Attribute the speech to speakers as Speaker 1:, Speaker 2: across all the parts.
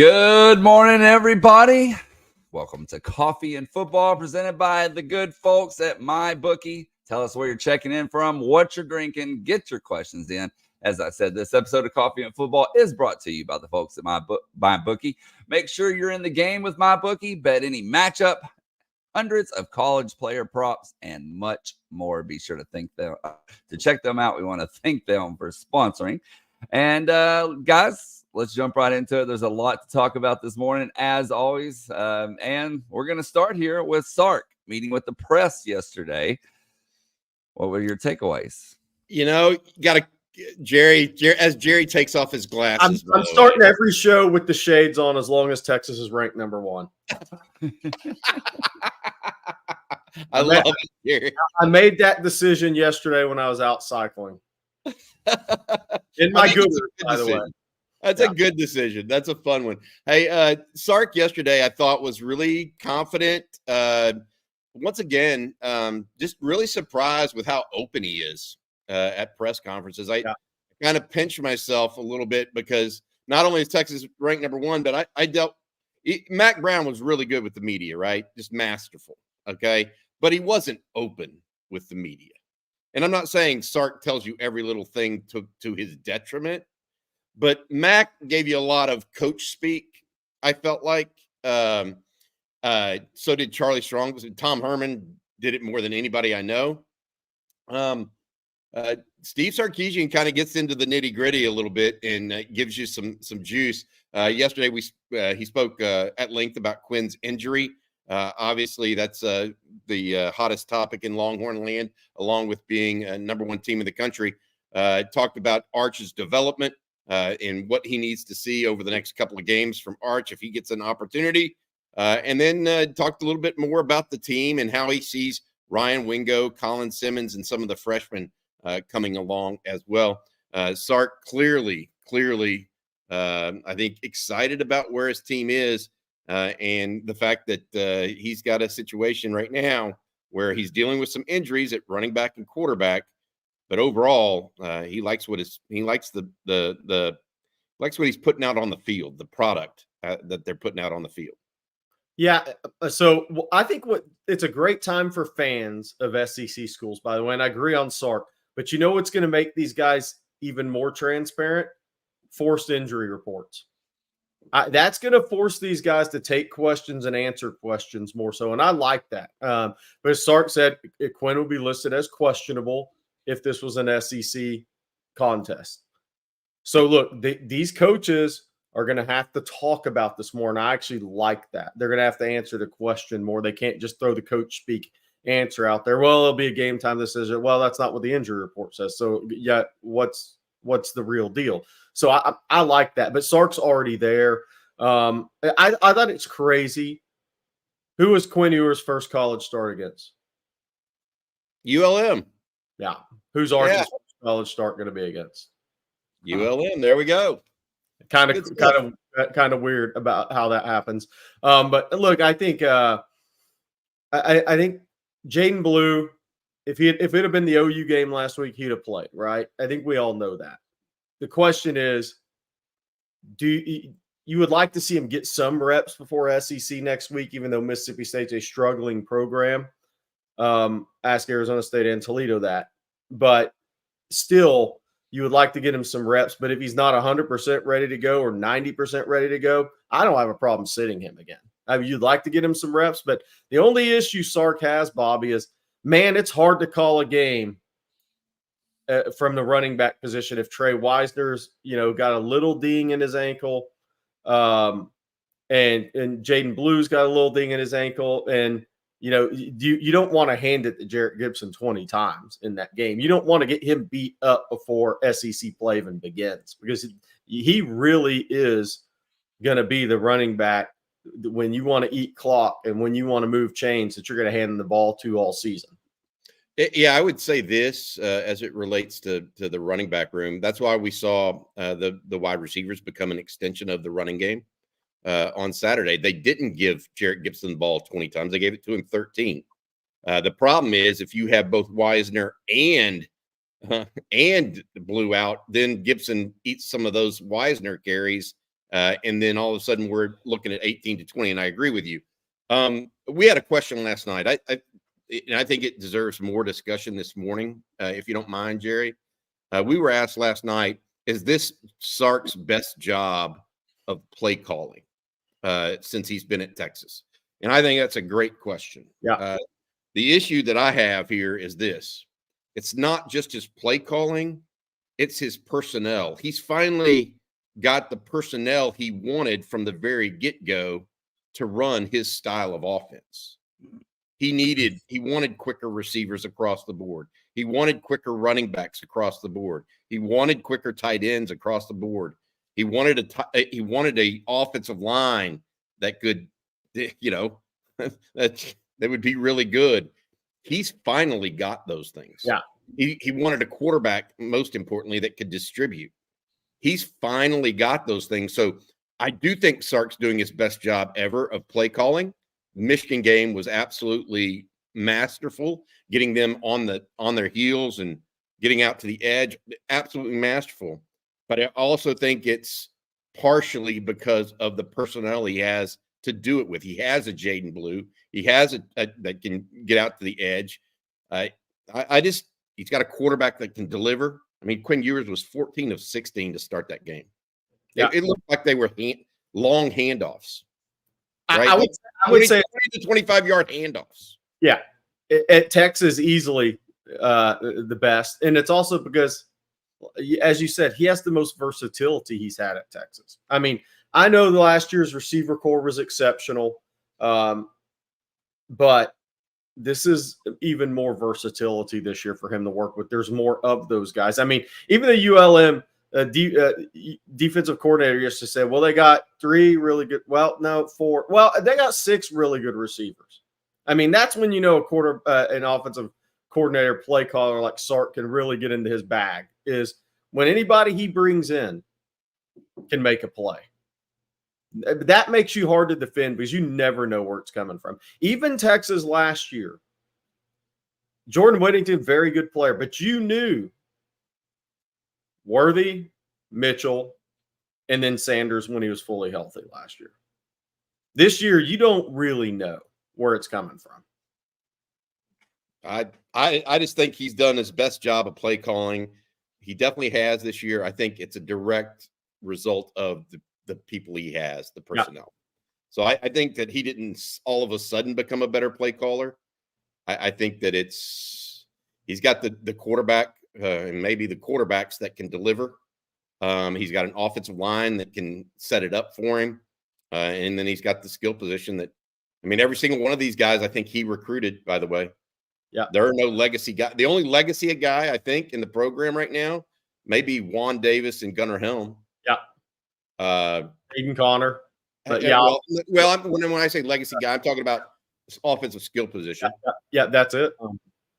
Speaker 1: Good morning, everybody. Welcome to Coffee and Football, presented by the good folks at MyBookie. Tell us where you're checking in from, what you're drinking, get your questions in. As I said, this episode of Coffee and Football is brought to you by the folks at MyBookie. Make sure you're in the game with MyBookie. Bet any matchup, hundreds of college player props, and much more. Be sure to check them out. We want to thank them for sponsoring. And guys, let's jump right into it. There's a lot to talk about this morning, as always. And we're going to start here with Sark meeting with the press yesterday. What were your takeaways?
Speaker 2: You know, got to Jerry, as Jerry takes off his glasses.
Speaker 3: I'm starting every show with the shades on as long as Texas is ranked number one.
Speaker 2: I love it, Jerry.
Speaker 3: I made that decision yesterday when I was out cycling. In my Goodr, by the way.
Speaker 2: That's a good decision. That's a fun one. Hey, Sark yesterday I thought was really confident. Once again, just really surprised with how open he is at press conferences. I kind of pinch myself a little bit because not only is Texas ranked number one, but Mac Brown was really good with the media, right? Just masterful. Okay. But he wasn't open with the media. And I'm not saying Sark tells you every little thing to his detriment, but Mac gave you a lot of coach speak, I felt like. So did Charlie Strong. Tom Herman did it more than anybody I know. Steve Sarkisian kind of gets into the nitty gritty a little bit and gives you some juice. Yesterday, he spoke at length about Quinn's injury. Obviously, that's the hottest topic in Longhorn land, along with being a number one team in the country. Talked about Arch's development and what he needs to see over the next couple of games from Arch if he gets an opportunity. And then talked a little bit more about the team and how he sees Ryan Wingo, Colin Simmons, and some of the freshmen coming along as well. Sark clearly, I think, excited about where his team is and the fact that he's got a situation right now where he's dealing with some injuries at running back and quarterback. But overall, he likes what he's putting out on the field, the product that they're putting out on the field.
Speaker 3: Yeah, so I think it's a great time for fans of SEC schools, by the way, and I agree on Sark. But you know what's going to make these guys even more transparent? Forced injury reports. That's going to force these guys to take questions and answer questions more so, and I like that. But as Sark said, Quinn will be listed as questionable if this was an SEC contest. So look, these coaches are going to have to talk about this more, and I actually like that. They're going to have to answer the question more. They can't just throw the coach speak answer out there. Well, it'll be a game time decision. Well, that's not what the injury report says. So, yeah, what's the real deal? So I like that. But Sark's already there. I thought it's crazy. Who was Quinn Ewers' first college start against?
Speaker 2: ULM.
Speaker 3: Yeah. Who's Arch's first college start going to be against?
Speaker 2: ULM. There we go.
Speaker 3: Kind of weird about how that happens. But look, I think I think Jaden Blue, if it had been the OU game last week, he'd have played, right? I think we all know that. The question is, you would like to see him get some reps before SEC next week, even though Mississippi State's a struggling program. Ask Arizona State and Toledo that. But still, you would like to get him some reps. But if he's not 100% ready to go or 90% ready to go, I don't have a problem sitting him again. I mean, you'd like to get him some reps, but the only issue Sark has, Bobby, is, man, it's hard to call a game from the running back position if Trey Wisner's, got a little ding in his ankle, and Jaden Blue's got a little ding in his ankle, and you don't want to hand it to Jarrett Gibson 20 times in that game. You don't want to get him beat up before SEC play even begins, because he really is going to be the running back when you want to eat clock and when you want to move chains that you're going to hand the ball to all season.
Speaker 2: Yeah, I would say this as it relates to the running back room. That's why we saw the wide receivers become an extension of the running game on Saturday. They didn't give Jarrett Gibson the ball 20 times. They gave it to him 13. The problem is if you have both Wisner and Blue out, then Gibson eats some of those Wisner carries And then all of a sudden we're looking at 18-20. And I agree with you. We had a question last night. And I think it deserves more discussion this morning, if you don't mind, Jerry. We were asked last night, is this Sark's best job of play calling since he's been at Texas? And I think that's a great question.
Speaker 3: Yeah.
Speaker 2: The issue that I have here is this. It's not just his play calling, it's his personnel. He's finally got the personnel he wanted from the very get-go to run his style of offense. He wanted quicker receivers across the board. He wanted quicker running backs across the board. He wanted quicker tight ends across the board. He wanted a offensive line that could, that would be really good. He's finally got those things.
Speaker 3: Yeah.
Speaker 2: He wanted a quarterback, most importantly, that could distribute. He's finally got those things. So I do think Sark's doing his best job ever of play calling. Michigan game was absolutely masterful, getting them on their heels and getting out to the edge. Absolutely masterful. But I also think it's partially because of the personnel he has to do it with. He has a Jaden Blue. He has a that can get out to the edge. He's got a quarterback that can deliver. I mean, Quinn Ewers was 14 of 16 to start that game. Yeah. It looked like they were long handoffs. Right?
Speaker 3: I would say
Speaker 2: 20 to 25-yard handoffs.
Speaker 3: Yeah. At Texas, easily the best. And it's also because, as you said, he has the most versatility he's had at Texas. I mean, I know the last year's receiver core was exceptional, but this is even more versatility this year for him to work with. There's more of those guys. I mean, even the ULM defensive coordinator used to say, well, they got 3 really good. Well, no, 4. Well, they got 6 really good receivers. I mean, that's when an offensive coordinator, play caller like Sark can really get into his bag, is when anybody he brings in can make a play. That makes you hard to defend because you never know where it's coming from. Even Texas last year, Jordan Whittington, very good player, but you knew Worthy, Mitchell, and then Sanders when he was fully healthy last year. This year, you don't really know where it's coming from.
Speaker 2: I just think he's done his best job of play calling. He definitely has this year. I think it's a direct result of the people he has, the personnel. Yeah. So I think that he didn't all of a sudden become a better play caller. I think that he's got the quarterback and maybe the quarterbacks that can deliver. He's got an offensive line that can set it up for him. And then he's got the skill position that, I mean, every single one of these guys, I think he recruited, by the way.
Speaker 3: Yeah.
Speaker 2: There are no legacy guys. The only legacy guy, I think, in the program right now, maybe Juan Davis and Gunnar Helm.
Speaker 3: Yeah. Aiden Connor.
Speaker 2: But yeah. Well, when I say legacy guy, I'm talking about offensive skill position.
Speaker 3: Yeah, that's it.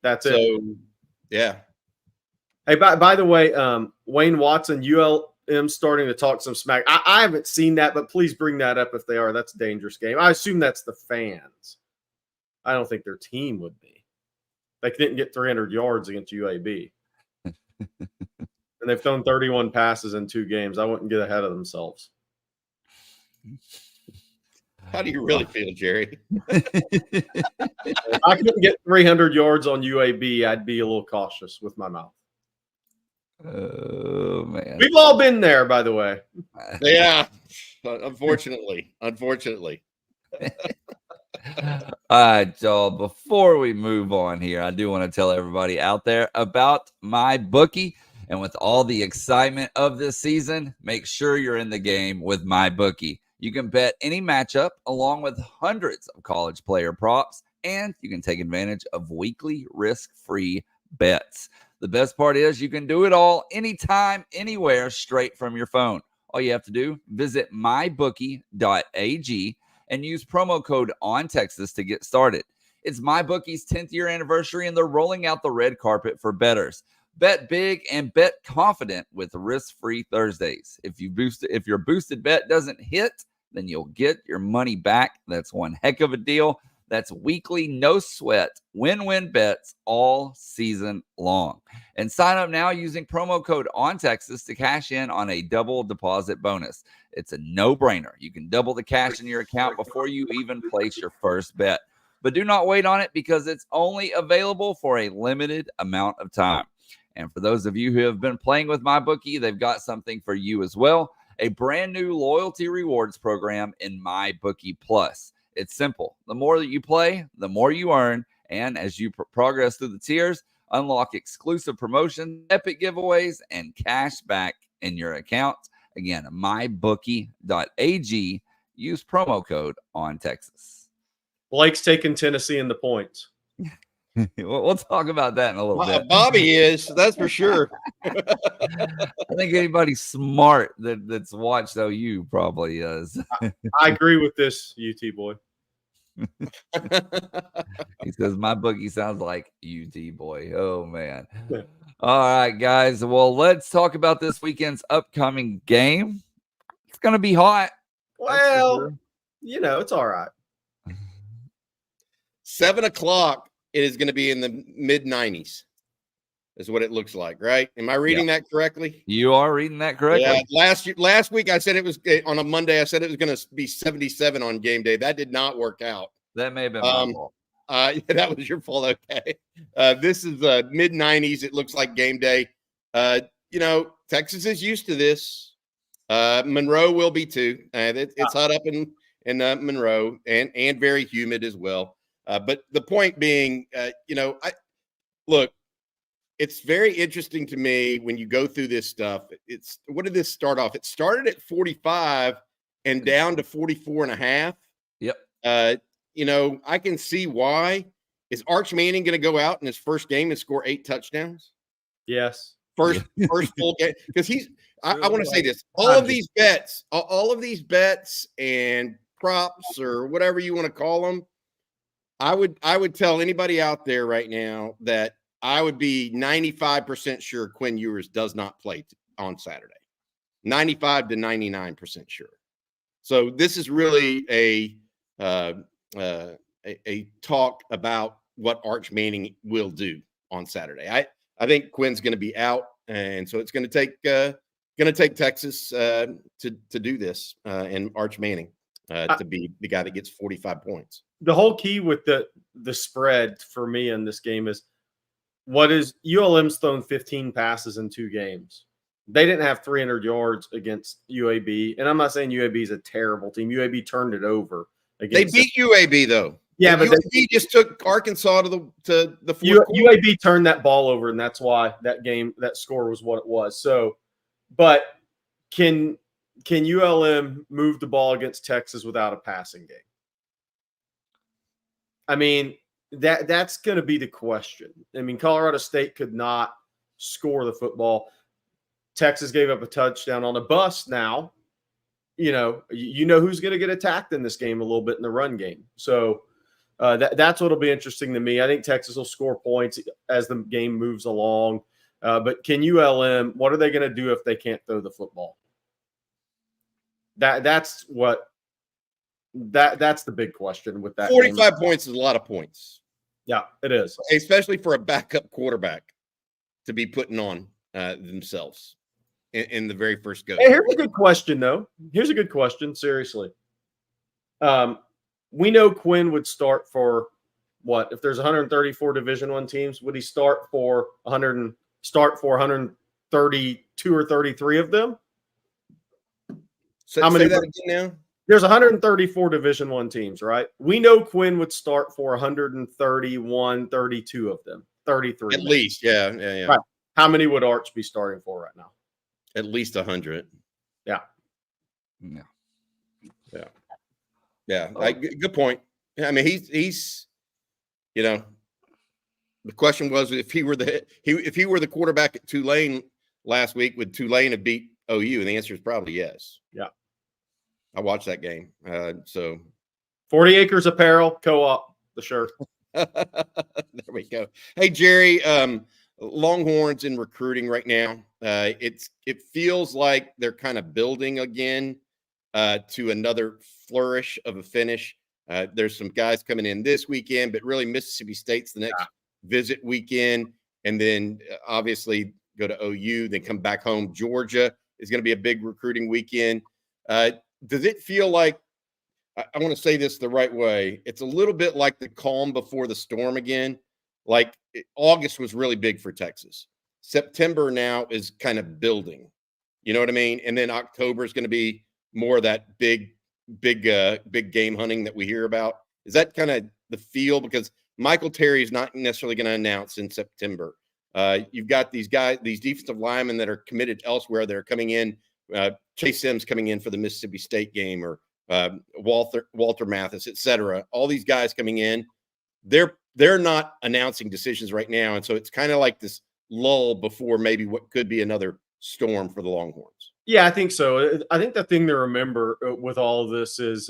Speaker 3: That's it.
Speaker 2: So, yeah.
Speaker 3: Hey, by the way, Wayne Watson, ULM starting to talk some smack. I haven't seen that, but please bring that up if they are. That's a dangerous game. I assume that's the fans. I don't think their team would be. They didn't get 300 yards against UAB. And they've thrown 31 passes in 2 games. I wouldn't get ahead of themselves.
Speaker 2: How do you really feel, Jerry?
Speaker 3: If I couldn't get 300 yards on UAB, I'd be a little cautious with my mouth.
Speaker 1: Oh, man.
Speaker 3: We've all been there, by the way.
Speaker 2: Yeah, unfortunately.
Speaker 1: All right, y'all. Before we move on here, I do want to tell everybody out there about my bookie. And with all the excitement of this season, make sure you're in the game with my bookie. You can bet any matchup along with hundreds of college player props, and you can take advantage of weekly risk-free bets. The best part is you can do it all anytime, anywhere, straight from your phone. All you have to do, visit mybookie.ag and use promo code ONTexas to get started. It's MyBookie's 10th year anniversary, and they're rolling out the red carpet for bettors. Bet big and bet confident with risk-free Thursdays. If your boosted bet doesn't hit, then you'll get your money back. That's one heck of a deal. That's weekly, no sweat, win-win bets all season long. And sign up now using promo code ONTexas to cash in on a double deposit bonus. It's a no-brainer. You can double the cash in your account before you even place your first bet. But do not wait on it because it's only available for a limited amount of time. And for those of you who have been playing with MyBookie, they've got something for you as well. A brand new loyalty rewards program in MyBookie Plus. It's simple. The more that you play, the more you earn. And as you progress through the tiers, unlock exclusive promotions, epic giveaways, and cash back in your account. Again, mybookie.ag. Use promo code ONTexas.
Speaker 3: Blake's taking Tennessee in the points.
Speaker 1: We'll talk about that in a little bit.
Speaker 2: Bobby is, that's for sure.
Speaker 1: I think anybody smart that's watched OU probably is.
Speaker 3: I agree with this, UT boy.
Speaker 1: He says, my bookie sounds like UT boy. Oh, man. All right, guys. Well, let's talk about this weekend's upcoming game. It's going to be hot.
Speaker 3: Well, it's all right.
Speaker 2: 7 o'clock. It is going to be in the mid-90s, is what it looks like, right? Am I reading that correctly?
Speaker 1: You are reading that correctly.
Speaker 2: Yeah. Last week, I said it was on a Monday. I said it was going to be 77 on game day. That did not work out.
Speaker 1: That may have been my fault.
Speaker 2: That was your fault. Okay. This is mid-90s. It looks like game day. Texas is used to this. Monroe will be too. It's hot up in Monroe and very humid as well. But the point being, it's very interesting to me when you go through this stuff. What did this start off? It started at 45 and down to 44.5.
Speaker 1: Yep.
Speaker 2: I can see why. Is Arch Manning going to go out in his first game and score 8 touchdowns?
Speaker 3: Yes.
Speaker 2: First full game. Because I want to say this. All of these bets and props or whatever you want to call them, I would tell anybody out there right now that I would be 95% sure Quinn Ewers does not play on Saturday. 95 to 99% sure. So this is really a talk about what Arch Manning will do on Saturday. I think Quinn's going to be out, and so it's going to take Texas to do this and Arch Manning to be the guy that gets 45 points.
Speaker 3: The whole key with the spread for me in this game is ULM's thrown 15 passes in 2 games. They didn't have 300 yards against UAB, and I'm not saying UAB is a terrible team. UAB turned it over.
Speaker 2: They beat UAB though.
Speaker 3: Yeah, but
Speaker 2: UAB just took Arkansas to the fourth quarter.
Speaker 3: UAB turned that ball over, and that's why that score was what it was. So, but can ULM move the ball against Texas without a passing game? I mean, that's going to be the question. I mean, Colorado State could not score the football. Texas gave up a touchdown on a bus. Now, you know who's going to get attacked in this game a little bit in the run game. So that's what'll be interesting to me. I think Texas will score points as the game moves along. But can ULM? What are they going to do if they can't throw the football? That's the big question with that.
Speaker 2: 45 points is a lot of points.
Speaker 3: Yeah, it is,
Speaker 2: especially for a backup quarterback to be putting on themselves in the very first go.
Speaker 3: Hey, here's a good question, though. Here's a good question. Seriously, we know Quinn would start for what? If there's 134 Division I teams, would he start for 132 or 33 of them?
Speaker 2: How many? Say that again now.
Speaker 3: There's 134 Division I teams, right? We know Quinn would start for 131, 32 of them, 33.
Speaker 2: At least, yeah.
Speaker 3: Right. How many would Arch be starting for right now?
Speaker 2: At least 100.
Speaker 3: Yeah.
Speaker 2: Good point. I mean, he's the question was if he were the quarterback at Tulane last week, would Tulane have beat OU? And the answer is probably yes.
Speaker 3: Yeah.
Speaker 2: I watched that game. So
Speaker 3: 40 Acres Apparel, co-op, the shirt.
Speaker 2: There we go. Hey, Jerry, Longhorns in recruiting right now. It feels like they're kind of building again to another flourish of a finish. There's some guys coming in this weekend, but really Mississippi State's the next visit weekend. And then obviously go to OU, then come back home. Georgia is going to be a big recruiting weekend. Does it feel like, I want to say this the right way, it's a little bit like the calm before the storm again? Like August was really big for Texas. September now is kind of building. You know what I mean? And then October is going to be more of that big game hunting that we hear about. Is that kind of the feel? Because Michael Terry is not necessarily going to announce in September. You've got these guys, these defensive linemen that are committed elsewhere that are coming in. Chase Sims coming in for the Mississippi State game, or Walter Mathis, et cetera. All these guys coming in, they're not announcing decisions right now. And so it's kind of like this lull before maybe what could be another storm for the Longhorns.
Speaker 3: Yeah, I think so. I think the thing to remember with all of this is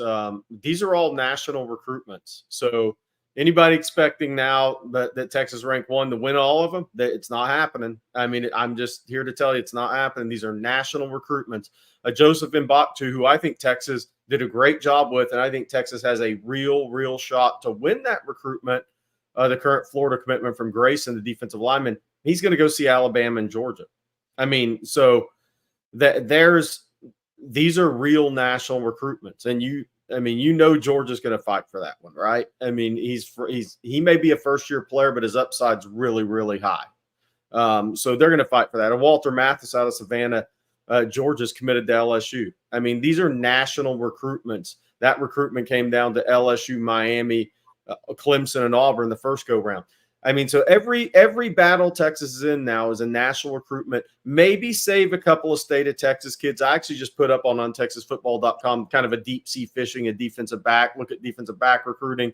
Speaker 3: these are all national recruitments. So anybody expecting now that Texas ranked 1 to win all of them, that it's not happening. I mean, I'm just here to tell you it's not happening. These are national recruitments. Joseph Mbaktu, who I think Texas did a great job with, and I think Texas has a real shot to win that recruitment. The current Florida commitment from Grayson, the defensive lineman, he's going to go see Alabama and Georgia. I mean, so these are real national recruitments, and Georgia's going to fight for that one, right? I mean, he may be a first-year player, but his upside's really high. So they're going to fight for that. And Walter Mathis out of Savannah, Georgia's committed to LSU. I mean, these are national recruitments. That recruitment came down to LSU, Miami, Clemson, and Auburn the first go-round. I mean, so every battle Texas is in now is a national recruitment. Maybe save a couple of state of Texas kids. I actually just put up on TexasFootball.com kind of a deep sea fishing, a defensive back, look at defensive back recruiting.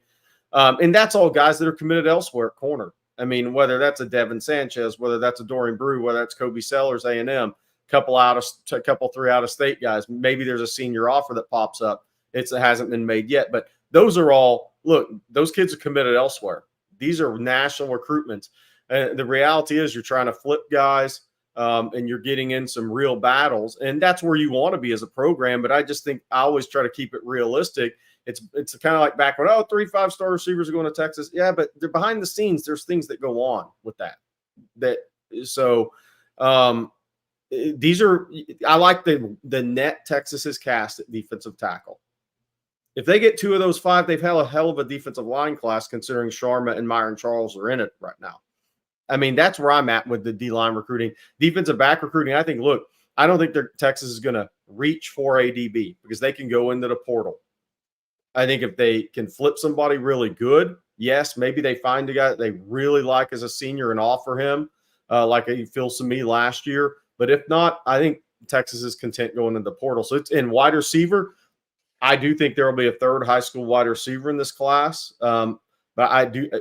Speaker 3: And that's all guys that are committed elsewhere at corner. I mean, whether that's a Devin Sanchez, whether that's a Dorian Brew, whether that's Kobe Sellers, A&M, couple 3 out-of-state guys. Maybe there's a senior offer that pops up. It hasn't been made yet. But those are all, look, those kids are committed elsewhere. These are national recruitments. And the reality is you're trying to flip guys and you're getting in some real battles. And that's where you want to be as a program. But I just think I always try to keep it realistic. It's kind of like back when, 3 5-star receivers are going to Texas. Yeah, but they're behind the scenes. There's things that go on with that. I like the net Texas has cast at defensive tackle. If they get 2 of those 5, they've had a hell of a defensive line class, considering Sharma and Myron Charles are in it right now. I mean, that's where I'm at with the D-line recruiting. Defensive back recruiting, I don't think Texas is going to reach for a DB because they can go into the portal. I think if they can flip somebody really good, yes, maybe they find a guy that they really like as a senior and offer him like Phil Sami last year. But if not, I think Texas is content going into the portal. So it's in wide receiver. I do think there will be a 3rd high school wide receiver in this class. But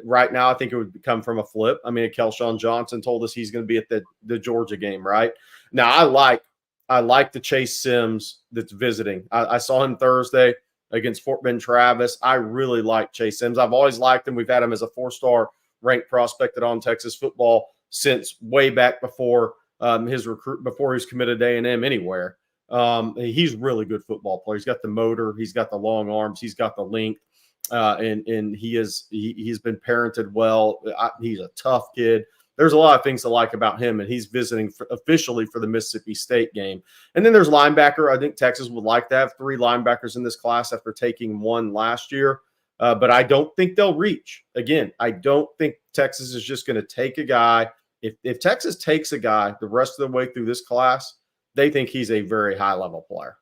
Speaker 3: right now, I think it would come from a flip. I mean, Kelshawn Johnson told us he's going to be at the Georgia game, right? Now, I like the Chase Sims that's visiting. I saw him Thursday against Fort Bend Travis. I really like Chase Sims. I've always liked him. We've had him as a 4-star ranked prospect on Texas football since way back before before he was committed to A&M anywhere. He's a really good football player. He's got the motor, he's got the long arms, he's got the length, and he's been parented well. He's a tough kid. There's a lot of things to like about him, and he's visiting officially for the Mississippi State game. And then there's linebacker. I think Texas would like to have 3 linebackers in this class after taking 1 last year, but I don't think they'll reach. Again, I don't think Texas is just going to take a guy. If Texas takes a guy the rest of the way through this class, they think he's a very high-level player.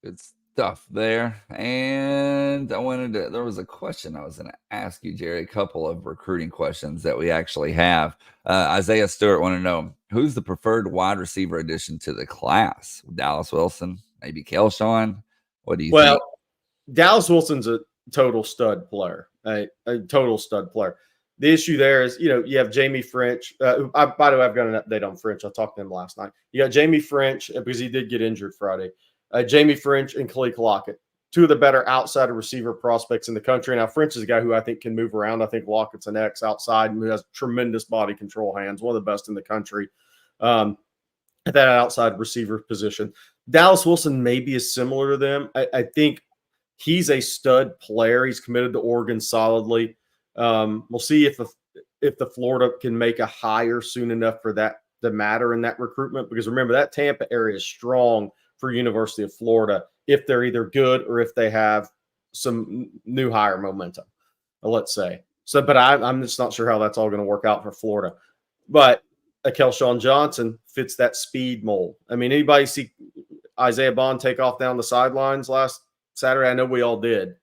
Speaker 1: Good stuff there. And there was a question I was going to ask you, Jerry, a couple of recruiting questions that we actually have. Isaiah Stewart wanted to know, who's the preferred wide receiver addition to the class? Dallas Wilson, maybe Kelshawn? What do you think?
Speaker 3: Well, Dallas Wilson's a total stud player, a total stud player. The issue there is, you have Jamie French. By the way, I've got an update on French. I talked to him last night. You got Jamie French because he did get injured Friday. Jamie French and Khalil Lockett, 2 of the better outside receiver prospects in the country. Now, French is a guy who I think can move around. I think Lockett's an X outside and who has tremendous body control hands, one of the best in the country at that outside receiver position. Dallas Wilson maybe is similar to them. I think he's a stud player. He's committed to Oregon solidly. We'll see if the Florida can make a hire soon enough for that to matter in that recruitment. Because remember, that Tampa area is strong for University of Florida if they're either good or if they have some new hire momentum, let's say. So, but I'm just not sure how that's all going to work out for Florida. But Kelshawn Johnson fits that speed mold. I mean, anybody see Isaiah Bond take off down the sidelines last Saturday? I know we all did.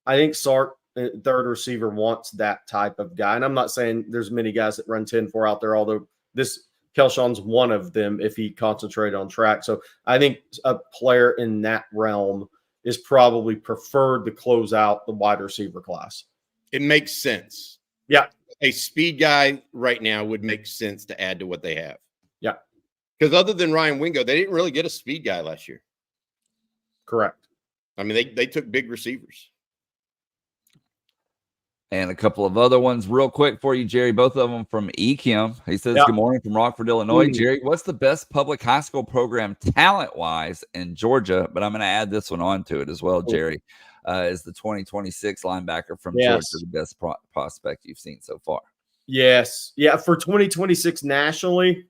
Speaker 3: I think Sark, third receiver, wants that type of guy. And I'm not saying there's many guys that run 10-4 out there, although this Kelshawn's one of them if he concentrated on track. So I think a player in that realm is probably preferred to close out the wide receiver class.
Speaker 2: It makes sense.
Speaker 3: Yeah.
Speaker 2: A speed guy right now would make sense to add to what they have.
Speaker 3: Yeah.
Speaker 2: Because other than Ryan Wingo, they didn't really get a speed guy last year.
Speaker 3: Correct.
Speaker 2: I mean, they took big receivers.
Speaker 1: And a couple of other ones real quick for you, Jerry, both of them from Kim. He says, Good morning from Rockford, Illinois. Jerry, what's the best public high school program talent-wise in Georgia? But I'm going to add this one on to it as well, Jerry. Is the 2026 linebacker from Georgia the best prospect you've seen so far?
Speaker 3: Yes. Yeah, for 2026 nationally,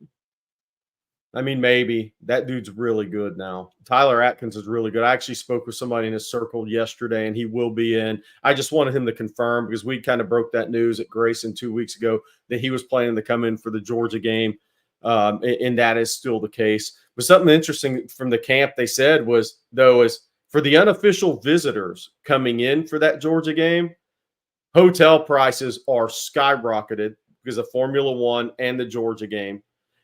Speaker 3: I mean, maybe. That dude's really good now. Tyler Atkins is really good. I actually spoke with somebody in his circle yesterday, and he will be in. I just wanted him to confirm because we kind of broke that news at Grayson 2 weeks ago that he was planning to come in for the Georgia game, and that is still the case. But something interesting from the camp they said was, though, is for the unofficial visitors coming in for that Georgia game, hotel prices are skyrocketed because of Formula One and the Georgia game.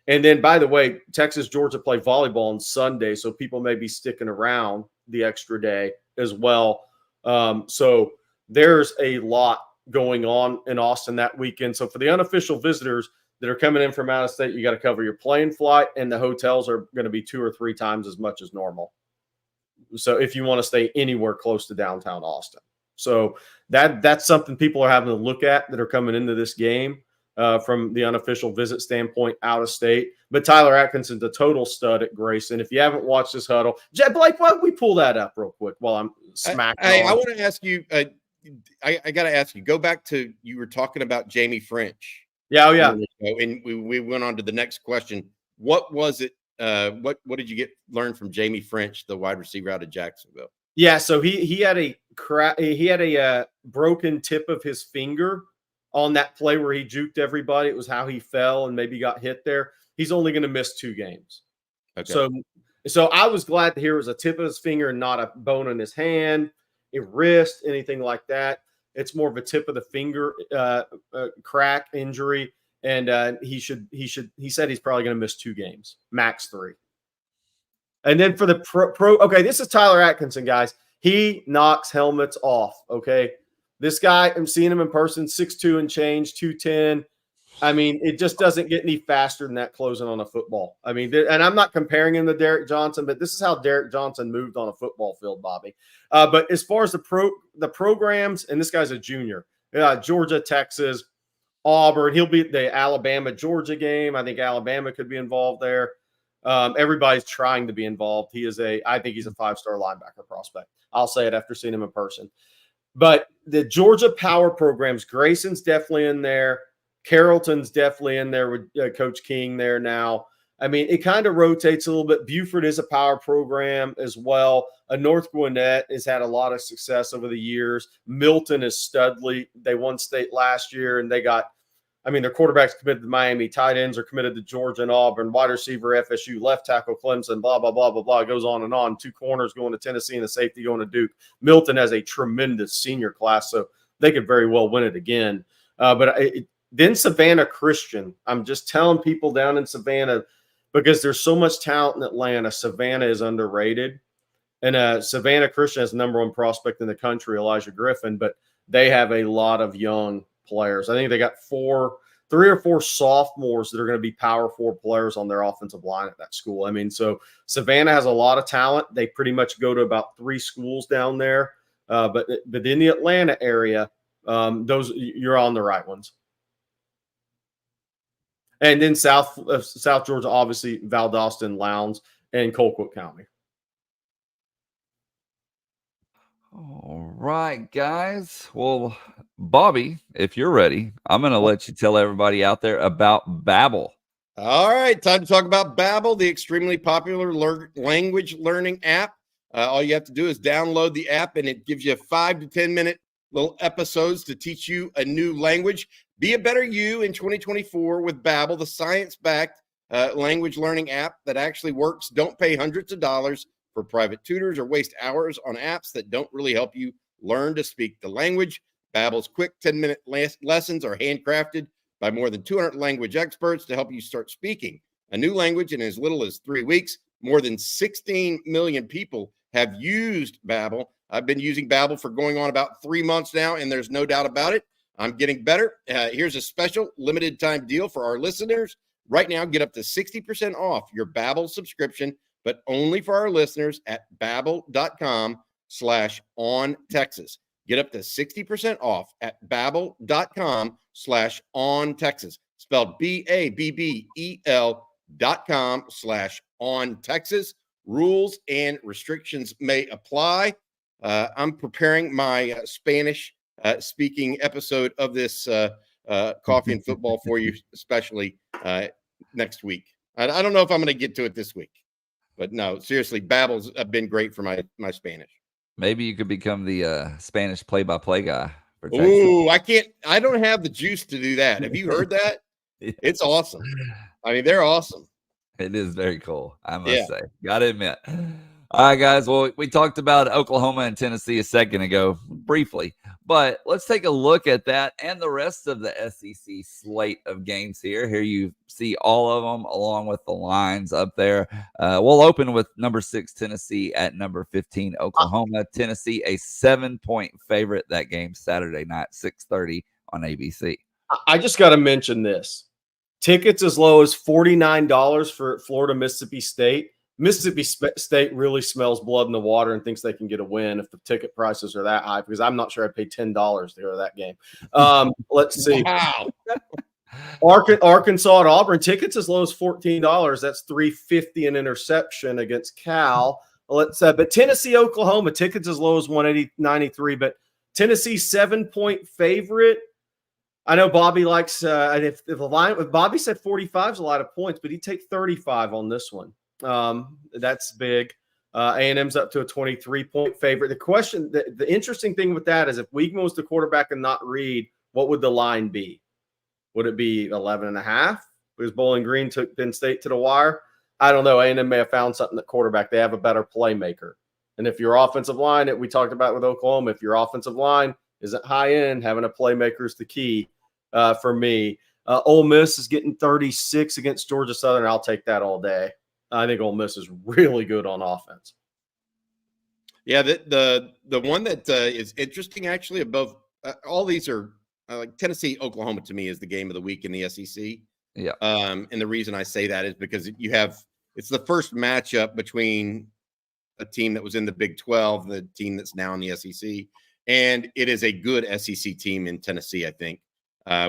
Speaker 3: And then, by the way, Texas, Georgia play volleyball on Sunday, so people may be sticking around the extra day as well. So there's a lot going on in Austin that weekend. So for the unofficial visitors that are coming in from out of state, you got to cover your plane flight, and the hotels are going to be 2 or 3 times as much as normal. So if you want to stay anywhere close to downtown Austin. So that's something people are having to look at that are coming into this game. From the unofficial visit standpoint out of state. But Tyler Atkinson's a total stud at Grayson. If you haven't watched this huddle, Blake, why don't we pull that up real quick while I'm smacked?
Speaker 2: I want to ask you, I got to ask you, go back to, you were talking about Jamie French.
Speaker 3: Yeah. Oh, yeah.
Speaker 2: And we went on to the next question. What was it? What did you learn from Jamie French, the wide receiver out of Jacksonville?
Speaker 3: Yeah. So he had a broken tip of his finger on that play where he juked everybody. It was how he fell and maybe got hit there. He's only going to miss 2 games. Okay. So I was glad to hear it was a tip of his finger and not a bone in his hand, a wrist, anything like that. It's more of a tip of the finger crack injury. And he said he's probably going to miss 2 games, max 3. And then for the pro, okay, this is Tyler Atkinson, guys. He knocks helmets off, okay? This guy, I'm seeing him in person, 6'2" and change, 210. I mean, it just doesn't get any faster than that closing on a football. I mean, and I'm not comparing him to Derek Johnson, but this is how Derek Johnson moved on a football field, Bobby. But as far as the programs, and this guy's a junior, Georgia, Texas, Auburn. He'll be at the Alabama-Georgia game. I think Alabama could be involved there. Everybody's trying to be involved. I think he's a 5-star linebacker prospect. I'll say it after seeing him in person. But the Georgia power programs, Grayson's definitely in there. Carrollton's definitely in there with Coach King there now. I mean, it kind of rotates a little bit. Buford is a power program as well. North Gwinnett has had a lot of success over the years. Milton is Studley. They won state last year, and their quarterback's committed to Miami. Tight ends are committed to Georgia and Auburn. Wide receiver, FSU. Left tackle, Clemson. Blah, blah, blah, blah, blah. It goes on and on. 2 corners going to Tennessee and a safety going to Duke. Milton has a tremendous senior class, so they could very well win it again. Then Savannah Christian. I'm just telling people down in Savannah, because there's so much talent in Atlanta, Savannah is underrated. And Savannah Christian has the #1 prospect in the country, Elijah Griffin, but they have a lot of young players. I think they got 3 or 4 sophomores that are going to be power 4 players on their offensive line at that school. I mean, so Savannah has a lot of talent. They pretty much go to about 3 schools down there. But in the Atlanta area, those you're on the right ones. And then South Georgia, obviously, Valdosta and Lowndes. in Colquitt County.
Speaker 1: All right, guys. Well, Bobby, if you're ready, I'm going to let you tell everybody out there about Babbel.
Speaker 2: All right, time to talk about Babbel, the extremely popular language learning app. All you have to do is download the app, and it gives you 5 to 10 minute little episodes to teach you a new language. Be a better you in 2024 with Babbel, the science-backed language learning app that actually works. Don't pay hundreds of dollars for private tutors or waste hours on apps that don't really help you learn to speak the language. Babbel's quick 10-minute lessons are handcrafted by more than 200 language experts to help you start speaking a new language in as little as 3 weeks. More than 16 million people have used Babbel. I've been using Babbel for going on about 3 months now, and there's no doubt about it. I'm getting better. Here's a special limited time deal for our listeners. Right now, get up to 60% off your Babbel subscription, but only for our listeners at babbel.com/ontexas. Get up to 60% off at babbel.com/ontexas. Spelled BABBEL.com/ontexas. Rules and restrictions may apply. I'm preparing my Spanish speaking episode of this Coffee and Football for you, especially next week. I don't know if I'm going to get to it this week, but no, seriously, Babbel's been great for my Spanish.
Speaker 1: Maybe you could become the Spanish play-by-play guy for Texas.
Speaker 2: Ooh, I don't have the juice to do that. Have you heard that? It's awesome. I mean, they're awesome.
Speaker 1: It is very cool, I must say. Gotta admit. All right, guys. Well, we talked about Oklahoma and Tennessee a second ago, briefly, but let's take a look at that and the rest of the SEC slate of games here. Here you see all of them along with the lines up there. We'll open with number 6 Tennessee at number 15 Oklahoma. Tennessee, a 7-point favorite. That game Saturday night, 6:30 on ABC.
Speaker 3: I just got to mention this. Tickets as low as $49 for Florida, Mississippi State. Mississippi State really smells blood in the water and thinks they can get a win if the ticket prices are that high, because I'm not sure I'd pay $10 to go to that game. Let's see.
Speaker 2: Wow.
Speaker 3: Arkansas at Auburn, tickets as low as $14. That's $3.50 an interception against Cal. But Tennessee, Oklahoma, tickets as low as $180.93. But Tennessee 7-point favorite. I know Bobby likes if Bobby said 45 is a lot of points, but he'd take 35 on this one. That's big. A&M's up to a 23-point favorite. The question, the interesting thing with that is if Wiegman was the quarterback and not Reed, what would the line be? Would it be 11.5? Because Bowling Green took Penn State to the wire? I don't know. A&M may have found something at quarterback. They have a better playmaker. And if your offensive line, we talked about with Oklahoma, if your offensive line isn't high end, having a playmaker is the key for me. Ole Miss is getting 36 against Georgia Southern. I'll take that all day. I think Ole Miss is really good on offense.
Speaker 2: Yeah, the one that is interesting actually above all these are like Tennessee, Oklahoma to me is the game of the week in the SEC.
Speaker 1: Yeah.
Speaker 2: And the reason I say that is because it's the first matchup between a team that was in the Big 12, the team that's now in the SEC, and it is a good SEC team in Tennessee, I think,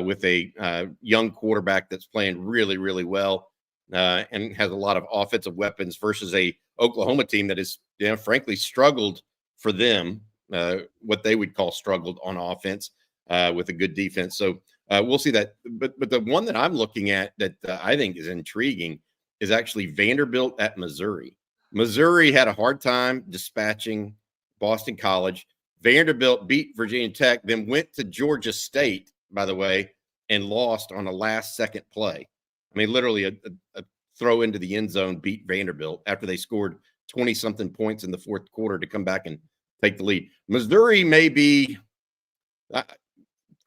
Speaker 2: with a young quarterback that's playing really, really well. And has a lot of offensive weapons versus a Oklahoma team that is, frankly, struggled for them, what they would call struggled on offense with a good defense. So we'll see that. But the one that I'm looking at that I think is intriguing is actually Vanderbilt at Missouri. Missouri had a hard time dispatching Boston College. Vanderbilt beat Virginia Tech, then went to Georgia State, by the way, and lost on a last-second play. I mean, literally a throw into the end zone beat Vanderbilt after they scored 20-something points in the fourth quarter to come back and take the lead. Missouri may be,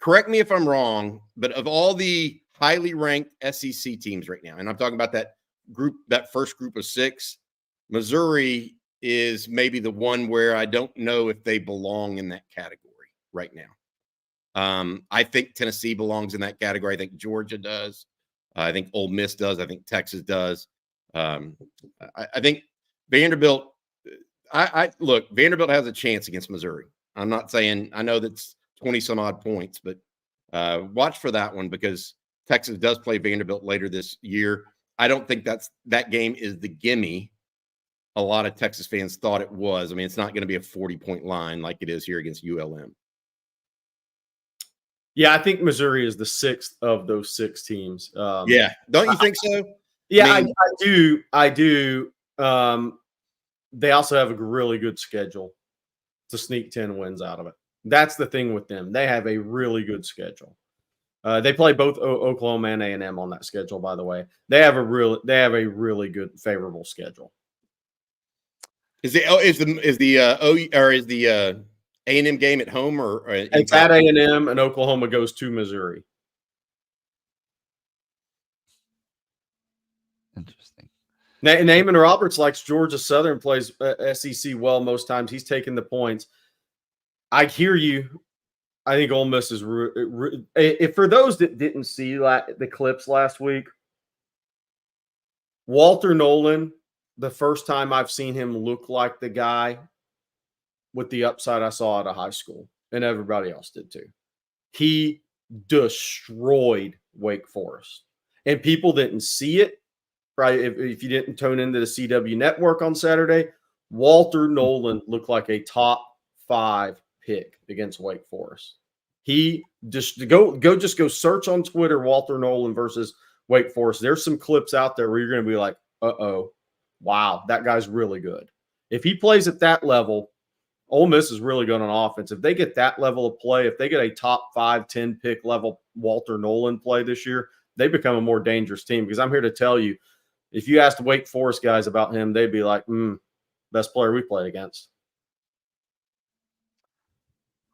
Speaker 2: correct me if I'm wrong, but of all the highly ranked SEC teams right now, and I'm talking about that first group of 6, Missouri is maybe the one where I don't know if they belong in that category right now. I think Tennessee belongs in that category. I think Georgia does. I think Ole Miss does. I think Texas does. I think Vanderbilt. Look, Vanderbilt has a chance against Missouri. I'm not saying I know that's 20 some odd points, but watch for that one because Texas does play Vanderbilt later this year. I don't think that game is the gimme a lot of Texas fans thought it was. I mean, it's not going to be a 40-point line like it is here against ULM.
Speaker 3: Yeah, I think Missouri is the 6th of those 6 teams.
Speaker 2: Yeah, don't you think so?
Speaker 3: Yeah,
Speaker 2: I mean,
Speaker 3: I do. They also have a really good schedule to sneak 10 wins out of it. That's the thing with them. They have a really good schedule. They play both Oklahoma and A&M on that schedule, by the way. They have a really good, favorable schedule.
Speaker 2: Is the A&M game at home or
Speaker 3: it's at A&M, and Oklahoma goes to Missouri.
Speaker 1: Interesting.
Speaker 3: Naaman Roberts likes Georgia Southern, plays SEC well most times. He's taking the points. I hear you. I think Ole Miss is if for those that didn't see the clips last week, Walter Nolan, the first time I've seen him look like the guy with the upside I saw out of high school, and everybody else did too. He destroyed Wake Forest, and people didn't see it. Right? If you didn't tune into the CW network on Saturday, Walter Nolan looked like a top 5 pick against Wake Forest. He just go search on Twitter Walter Nolan versus Wake Forest. There's some clips out there where you're going to be like, wow, that guy's really good. If he plays at that level, Ole Miss is really good on offense. If they get that level of play, if they get a top 5, 10 pick level Walter Nolan play this year, they become a more dangerous team. Because I'm here to tell you, if you asked Wake Forest guys about him, they'd be like, best player we played against.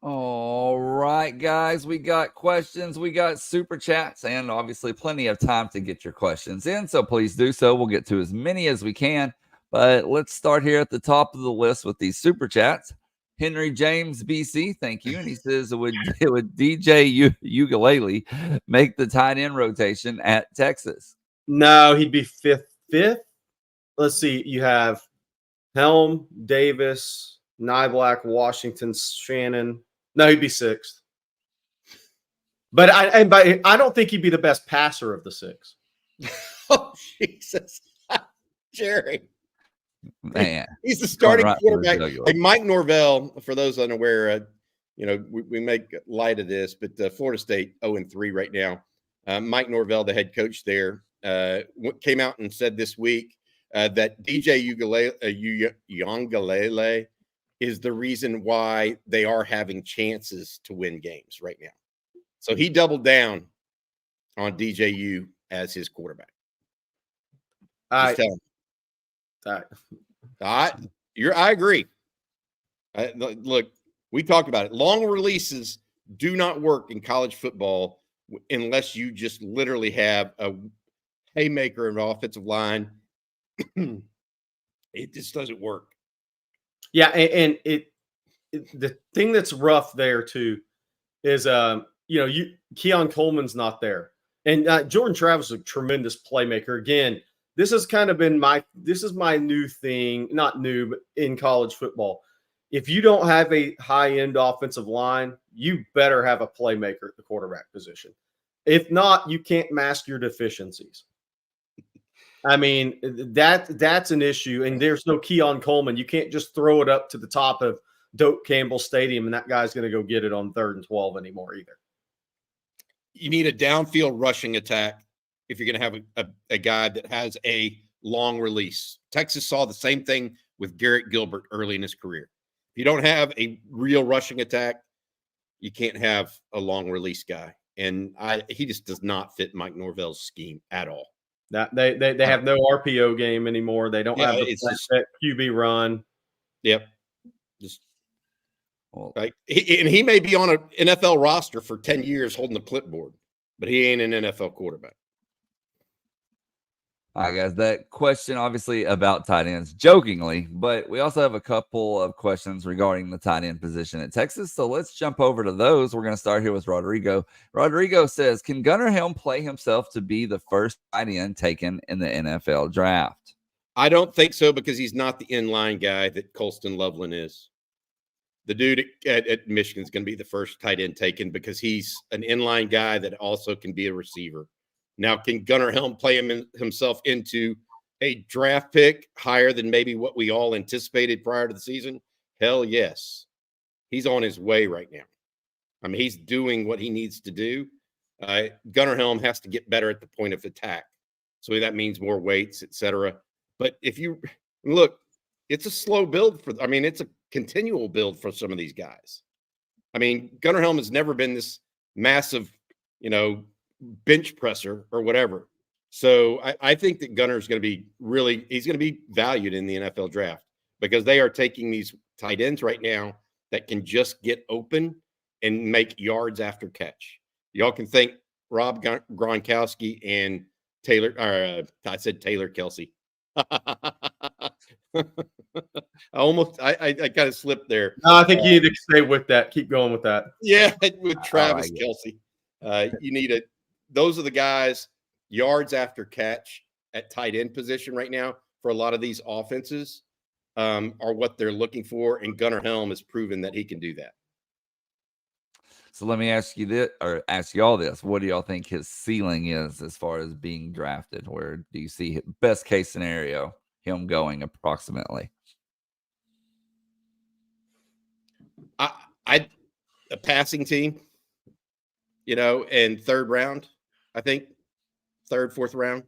Speaker 1: All right, guys, we got questions, we got super chats, and obviously plenty of time to get your questions in, so please do so. We'll get to as many as we can, but let's start here at the top of the list with these super chats. Henry James BC, thank you. And he says, would DJ Ugalele make the tight end rotation at Texas?
Speaker 3: No, he'd be fifth. Let's see. You have Helm, Davis, Nyblack, Washington, Shannon. No, he'd be 6th. But I don't think he'd be the best passer of the 6.
Speaker 2: Oh, Jesus. Jerry.
Speaker 1: Man.
Speaker 2: He's the starting quarterback. Hey, Mike Norvell, for those unaware, we make light of this, but Florida State 0-3 right now. Mike Norvell, the head coach there, came out and said this week that DJ Uiagalelei is the reason why they are having chances to win games right now. So he doubled down on DJU as his quarterback. I agree. Look, we talked about it. Long releases do not work in college football unless you just literally have a haymaker in the offensive line. It just doesn't work.
Speaker 3: Yeah, and the thing that's rough there too is Keon Coleman's not there, and Jordan Travis is a tremendous playmaker. Again, this has kind of been my new thing, not new, but in college football. If you don't have a high-end offensive line, you better have a playmaker at the quarterback position. If not, you can't mask your deficiencies. I mean, that's an issue, and there's no Keon Coleman. You can't just throw it up to the top of Doak Campbell Stadium, and that guy's going to go get it on 3rd and 12 anymore either.
Speaker 2: You need a downfield rushing attack if you're going to have a guy that has a long release. Texas saw the same thing with Garrett Gilbert early in his career. If you don't have a real rushing attack, you can't have a long release guy. And he just does not fit Mike Norvell's scheme at all.
Speaker 3: That they have no RPO game anymore. They don't have the QB run.
Speaker 2: Yep. He may be on an NFL roster for 10 years holding the clipboard, but he ain't an NFL quarterback.
Speaker 1: All right, guys, that question obviously about tight ends, jokingly, but we also have a couple of questions regarding the tight end position at Texas. So let's jump over to those. We're going to start here with Rodrigo. Rodrigo says, can Gunnar Helm play himself to be the first tight end taken in the NFL draft?
Speaker 2: I don't think so, because he's not the inline guy that Colston Loveland is. The dude at Michigan is going to be the first tight end taken because he's an inline guy that also can be a receiver. Now, can Gunnar Helm play himself into a draft pick higher than maybe what we all anticipated prior to the season? Hell yes. He's on his way right now. I mean, he's doing what he needs to do. Gunnar Helm has to get better at the point of attack. So that means more weights, etc. But if you look, it's a slow build it's a continual build for some of these guys. I mean, Gunnar Helm has never been this massive, bench presser or whatever. So I think that Gunnar's going to be he's going to be valued in the NFL draft because they are taking these tight ends right now that can just get open and make yards after catch. Y'all can thank Rob Gronkowski and I said Taylor Kelsey. I kind of slipped there.
Speaker 3: No, I think you need to stay with that. Keep going with that.
Speaker 2: Yeah, with Travis Kelsey. You need those are the guys, yards after catch at tight end position right now for a lot of these offenses are what they're looking for. And Gunnar Helm has proven that he can do that.
Speaker 1: So let me ask you this, or ask y'all this. What do y'all think his ceiling is as far as being drafted? Where do you see best case scenario, him going approximately?
Speaker 2: A passing team, and third round, I think. Third, fourth round.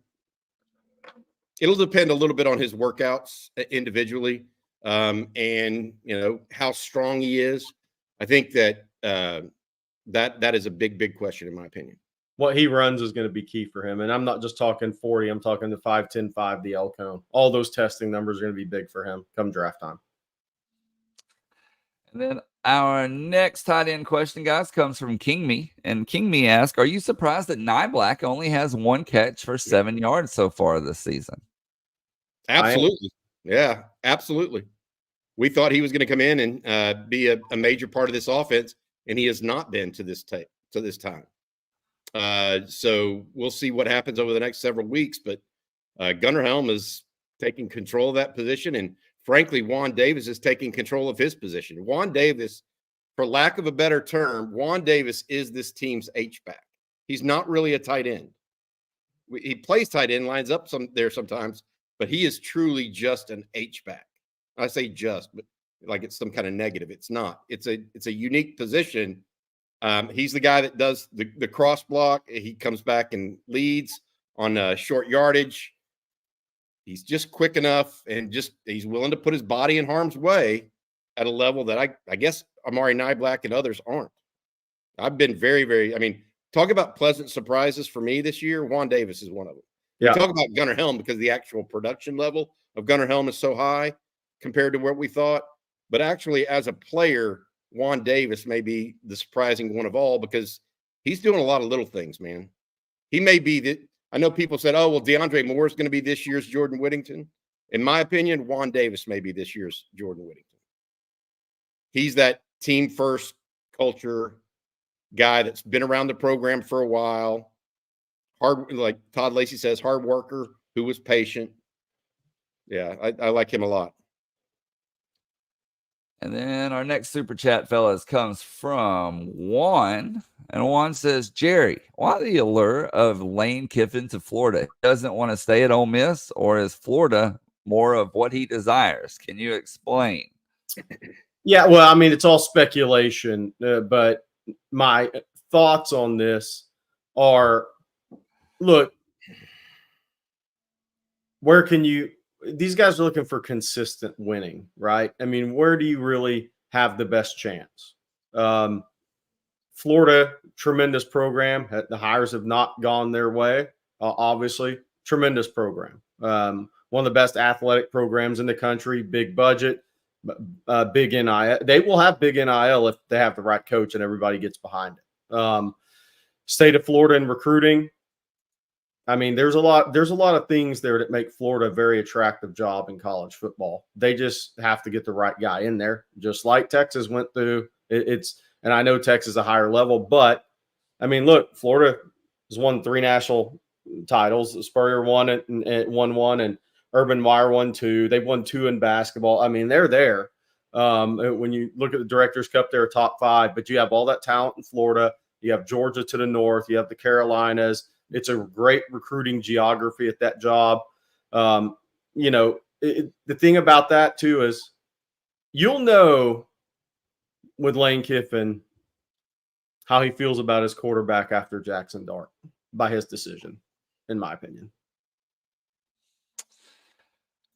Speaker 2: It'll depend a little bit on his workouts individually and, how strong he is. I think that that is a big, big question, in my opinion.
Speaker 3: What he runs is going to be key for him. And I'm not just talking 40. I'm talking the 5, 10, 5, the L cone. All those testing numbers are going to be big for him come draft time.
Speaker 1: And then our next tight end question, guys, comes from King Me. And King Me asks, are you surprised that Nyblack only has one catch for 7 yards so far this season?
Speaker 2: Absolutely. Yeah, absolutely. We thought he was going to come in and be a major part of this offense, and he has not been to this time. So we'll see what happens over the next several weeks. But Gunnar Helm is taking control of that position, and frankly, Juan Davis is taking control of his position. Juan Davis, for lack of a better term, Juan Davis is this team's H-back. He's not really a tight end. He plays tight end, lines up there sometimes, but he is truly just an H-back. I say just, but like it's some kind of negative. It's not. It's a unique position. He's the guy that does the cross block. He comes back and leads on short yardage. He's just quick enough and he's willing to put his body in harm's way at a level that I guess Amari Nyblack and others aren't. I've been very, very, talk about pleasant surprises for me this year. Juan Davis is one of them. Yeah. We talk about Gunnar Helm because the actual production level of Gunnar Helm is so high compared to what we thought. But actually, as a player, Juan Davis may be the surprising one of all because he's doing a lot of little things, man. He may be I know people said, oh, well, DeAndre Moore is going to be this year's Jordan Whittington. In my opinion, Juan Davis may be this year's Jordan Whittington. He's that team first culture guy that's been around the program for a while. Hard, like Todd Lacey says, hard worker who was patient. Yeah, I like him a lot.
Speaker 1: And then our next super chat, fellas, comes from Juan. And Juan says, Jerry, why the allure of Lane Kiffin to Florida? He doesn't want to stay at Ole Miss, or is Florida more of what he desires? Can you explain?
Speaker 3: Yeah, well, it's all speculation, but my thoughts on this are, look, where can you – these guys are looking for consistent winning, right? Where do you really have the best chance? Florida, tremendous program. The hires have not gone their way, obviously. Tremendous program. One of the best athletic programs in the country, big budget, big NIL. They will have big NIL if they have the right coach and everybody gets behind it. State of Florida in recruiting. There's a lot of things there that make Florida a very attractive job in college football. They just have to get the right guy in there, just like Texas went through. And I know Texas is a higher level, but look, Florida has won 3 national titles. Spurrier won it and won 1, and Urban Meyer won 2. They've won 2 in basketball. They're there. When you look at the Directors Cup, they're top 5, but you have all that talent in Florida. You have Georgia to the north. You have the Carolinas. It's a great recruiting geography at that job. the thing about that too is you'll know with Lane Kiffin how he feels about his quarterback after Jackson Dart by his decision, in my opinion.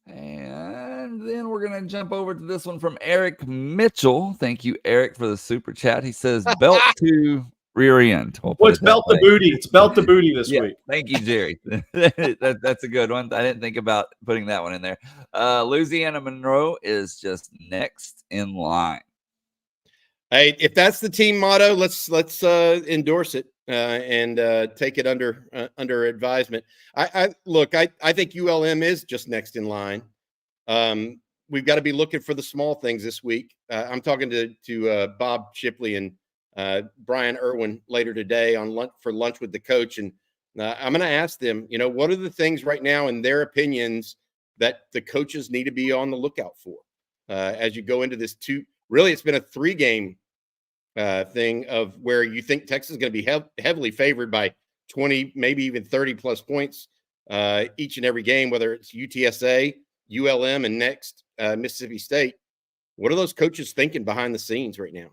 Speaker 1: And then we're going to jump over to this one from Eric Mitchell. Thank you, Eric, for the super chat. He says belt to rear end.
Speaker 3: It's belt to booty. It's belt to booty this week.
Speaker 1: Thank you, Jerry. That's a good one. I didn't think about putting that one in there. Louisiana Monroe is just next in line.
Speaker 2: Hey, if that's the team motto, let's endorse it and take it under advisement. I think ULM is just next in line. We've got to be looking for the small things this week. I'm talking to Bob Shipley and Brian Irwin later today for lunch with the coach, and I'm going to ask them, what are the things right now in their opinions that the coaches need to be on the lookout for as you go into this really it's been a 3-game thing of where you think Texas is going to be heavily favored by 20, maybe even 30 plus points each and every game, whether it's UTSA, ULM, and next Mississippi State. What are those coaches thinking behind the scenes right now?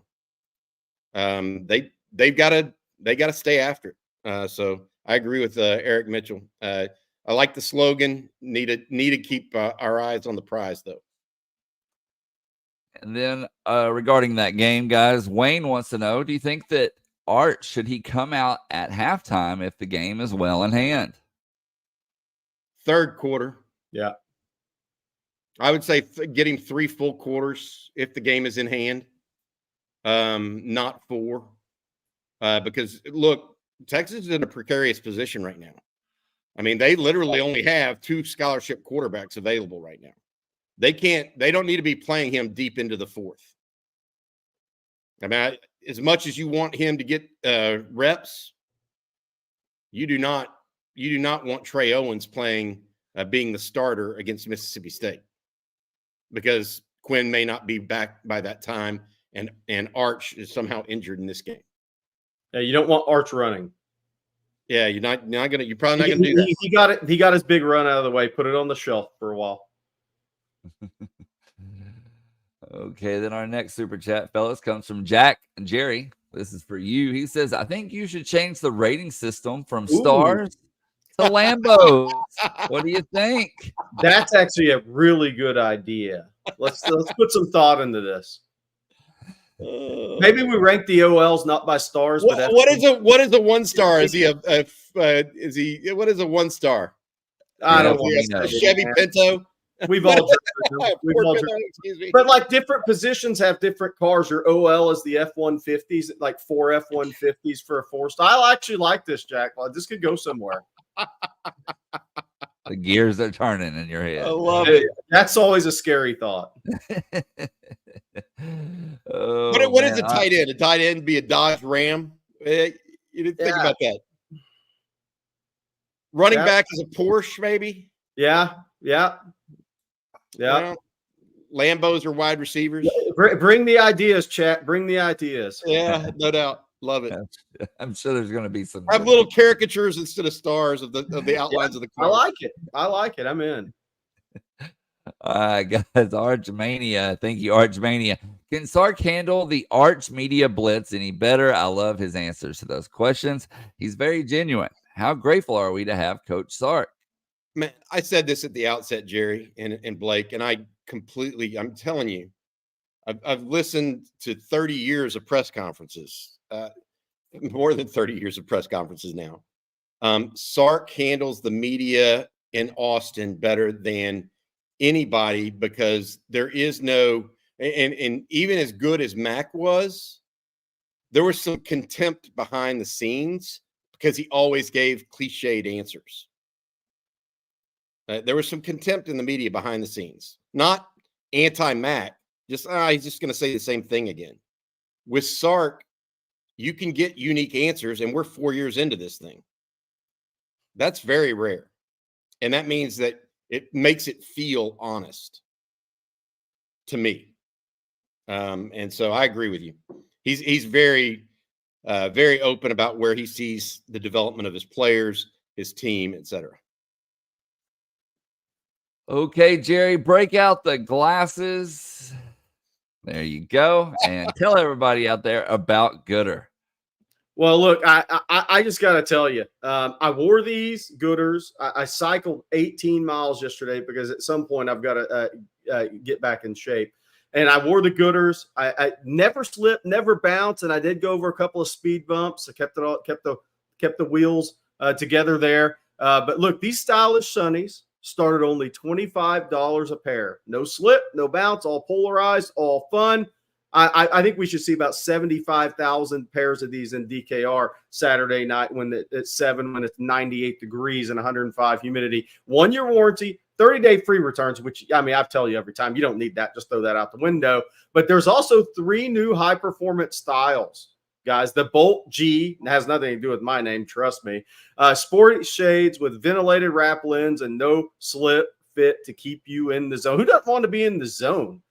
Speaker 2: They got to stay after it. So I agree with Eric Mitchell. I like the slogan. Need to keep our eyes on the prize, though.
Speaker 1: And then regarding that game, guys, Wayne wants to know, do you think that Art, should he come out at halftime if the game is well in hand?
Speaker 2: Third quarter.
Speaker 3: Yeah.
Speaker 2: I would say getting 3 full quarters if the game is in hand, not 4. Because, look, Texas is in a precarious position right now. I mean, they literally only have 2 scholarship quarterbacks available right now. They don't need to be playing him deep into the 4th. I mean, as much as you want him to get reps, you do not want Trey Owens playing, being the starter against Mississippi State, because Quinn may not be back by that time, and Arch is somehow injured in this game.
Speaker 3: Yeah, you don't want Arch running.
Speaker 2: Yeah, you're probably not gonna do that.
Speaker 3: He got his big run out of the way. Put it on the shelf for a while.
Speaker 1: Okay, then our next super chat, fellas, comes from Jack and Jerry. This is for you. He says, I think you should change the rating system from stars to Lambos. What do you think?
Speaker 3: That's actually a really good idea. Let's put some thought into this. Maybe we rank the OLs not by stars, but
Speaker 2: what is a 1 star? Is he what is a 1 star?
Speaker 3: I don't know.
Speaker 2: A Chevy Pinto.
Speaker 3: We've all excuse me. But like different positions have different cars. Your OL is the F-150s, like 4 F-150s for a 4-star. I actually like this, Jack. This could go somewhere.
Speaker 1: The gears are turning in your head.
Speaker 2: I love it.
Speaker 3: That's always a scary thought.
Speaker 2: What is a tight end? A tight end be a Dodge Ram? You didn't think about that. Running back is a Porsche, maybe?
Speaker 3: Yeah.
Speaker 2: Well, Lambos are wide receivers.
Speaker 3: Bring the ideas, chat. Bring the ideas.
Speaker 2: Yeah, no doubt. Love it.
Speaker 1: I'm sure there's going to be some.
Speaker 2: Have little caricatures instead of stars of the outlines of the car.
Speaker 3: I like it. I'm in.
Speaker 1: All right, guys. Archmania. Thank you, Archmania. Can Sark handle the Arch Media Blitz any better? I love his answers to those questions. He's very genuine. How grateful are we to have Coach Sark?
Speaker 2: Man, I said this at the outset, Jerry and Blake, and I'm telling you, I've listened to 30 years of press conferences, more than 30 years of press conferences now. Sark handles the media in Austin better than anybody, because there is no, and even as good as Mac was, there was some contempt behind the scenes because he always gave cliched answers. There was some contempt in the media behind the scenes, not anti-Mac, just he's just going to say the same thing again. With Sark, you can get unique answers, and we're 4 years into this thing. That's very rare, and that means that it makes it feel honest to me. And so I agree with you. He's very, very open about where he sees the development of his players, his team, etc.
Speaker 1: Okay, Jerry, break out the glasses. There you go. And tell everybody out there about Goodr.
Speaker 3: Well, look, I just got to tell you, I wore these Goodrs. I cycled 18 miles yesterday because at some point I've got to get back in shape. And I wore the Goodrs. I never slipped, never bounced, and I did go over a couple of speed bumps. I kept the wheels together there. But look, these stylish Sunnies started only $25 a pair. No slip, no bounce, all polarized, all fun. I think we should see about 75,000 pairs of these in DKR Saturday night when it's 7, when it's 98 degrees and 105 humidity. 1-year warranty, 30-day free returns, which, I mean, I tell you every time, you don't need that. Just throw that out the window. But there's also 3 new high-performance styles, guys. The Bolt G has nothing to do with my name, trust me. Sporty shades with ventilated wrap lens and no slip fit to keep you in the zone. Who doesn't want to be in the zone?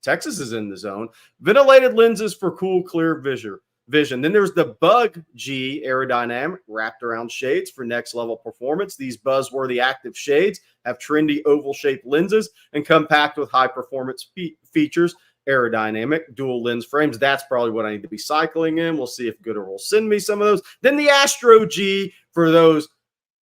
Speaker 3: Texas is in the zone. Ventilated lenses for cool, clear vision. Then there's the Bug G aerodynamic wrapped around shades for next level performance. These buzzworthy active shades have trendy oval shaped lenses and come packed with high performance features. Aerodynamic dual lens frames. That's probably what I need to be cycling in. We'll see if Goodr will send me some of those. Then the Astro G for those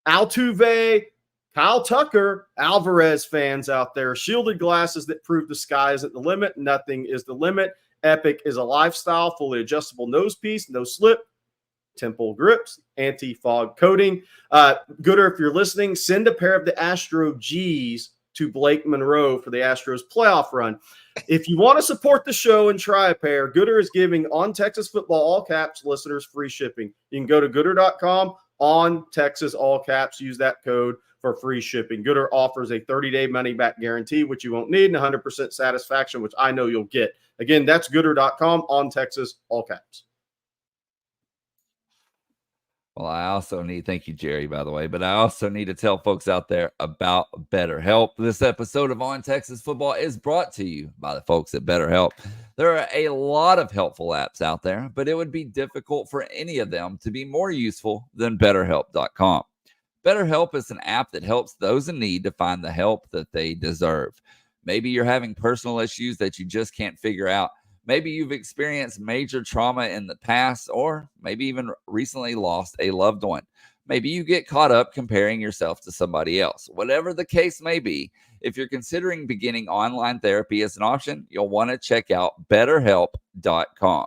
Speaker 3: Altuve, Kyle Tucker, Alvarez fans out there. Shielded glasses that prove the sky isn't the limit. Nothing is the limit. Epic is a lifestyle. Fully adjustable nose piece. No slip. Temple grips. Anti-fog coating. Goodr, if you're listening, send a pair of the Astro Gs to Blake Monroe for the Astros playoff run. If you want to support the show and try a pair, Goodr is giving On Texas Football all caps listeners free shipping. You can go to Goodr.com, On Texas all caps. Use that code for free shipping. Goodr offers a 30-day money-back guarantee, which you won't need, and 100% satisfaction, which I know you'll get. Again, that's Goodr.com, On Texas, all caps.
Speaker 1: Well, I also need, thank you, Jerry, by the way, but I also need to tell folks out there about BetterHelp. This episode of On Texas Football is brought to you by the folks at BetterHelp. There are a lot of helpful apps out there, but it would be difficult for any of them to be more useful than BetterHelp.com. BetterHelp is an app that helps those in need to find the help that they deserve. Maybe you're having personal issues that you just can't figure out. Maybe you've experienced major trauma in the past, or maybe even recently lost a loved one. Maybe you get caught up comparing yourself to somebody else. Whatever the case may be, if you're considering beginning online therapy as an option, you'll want to check out BetterHelp.com.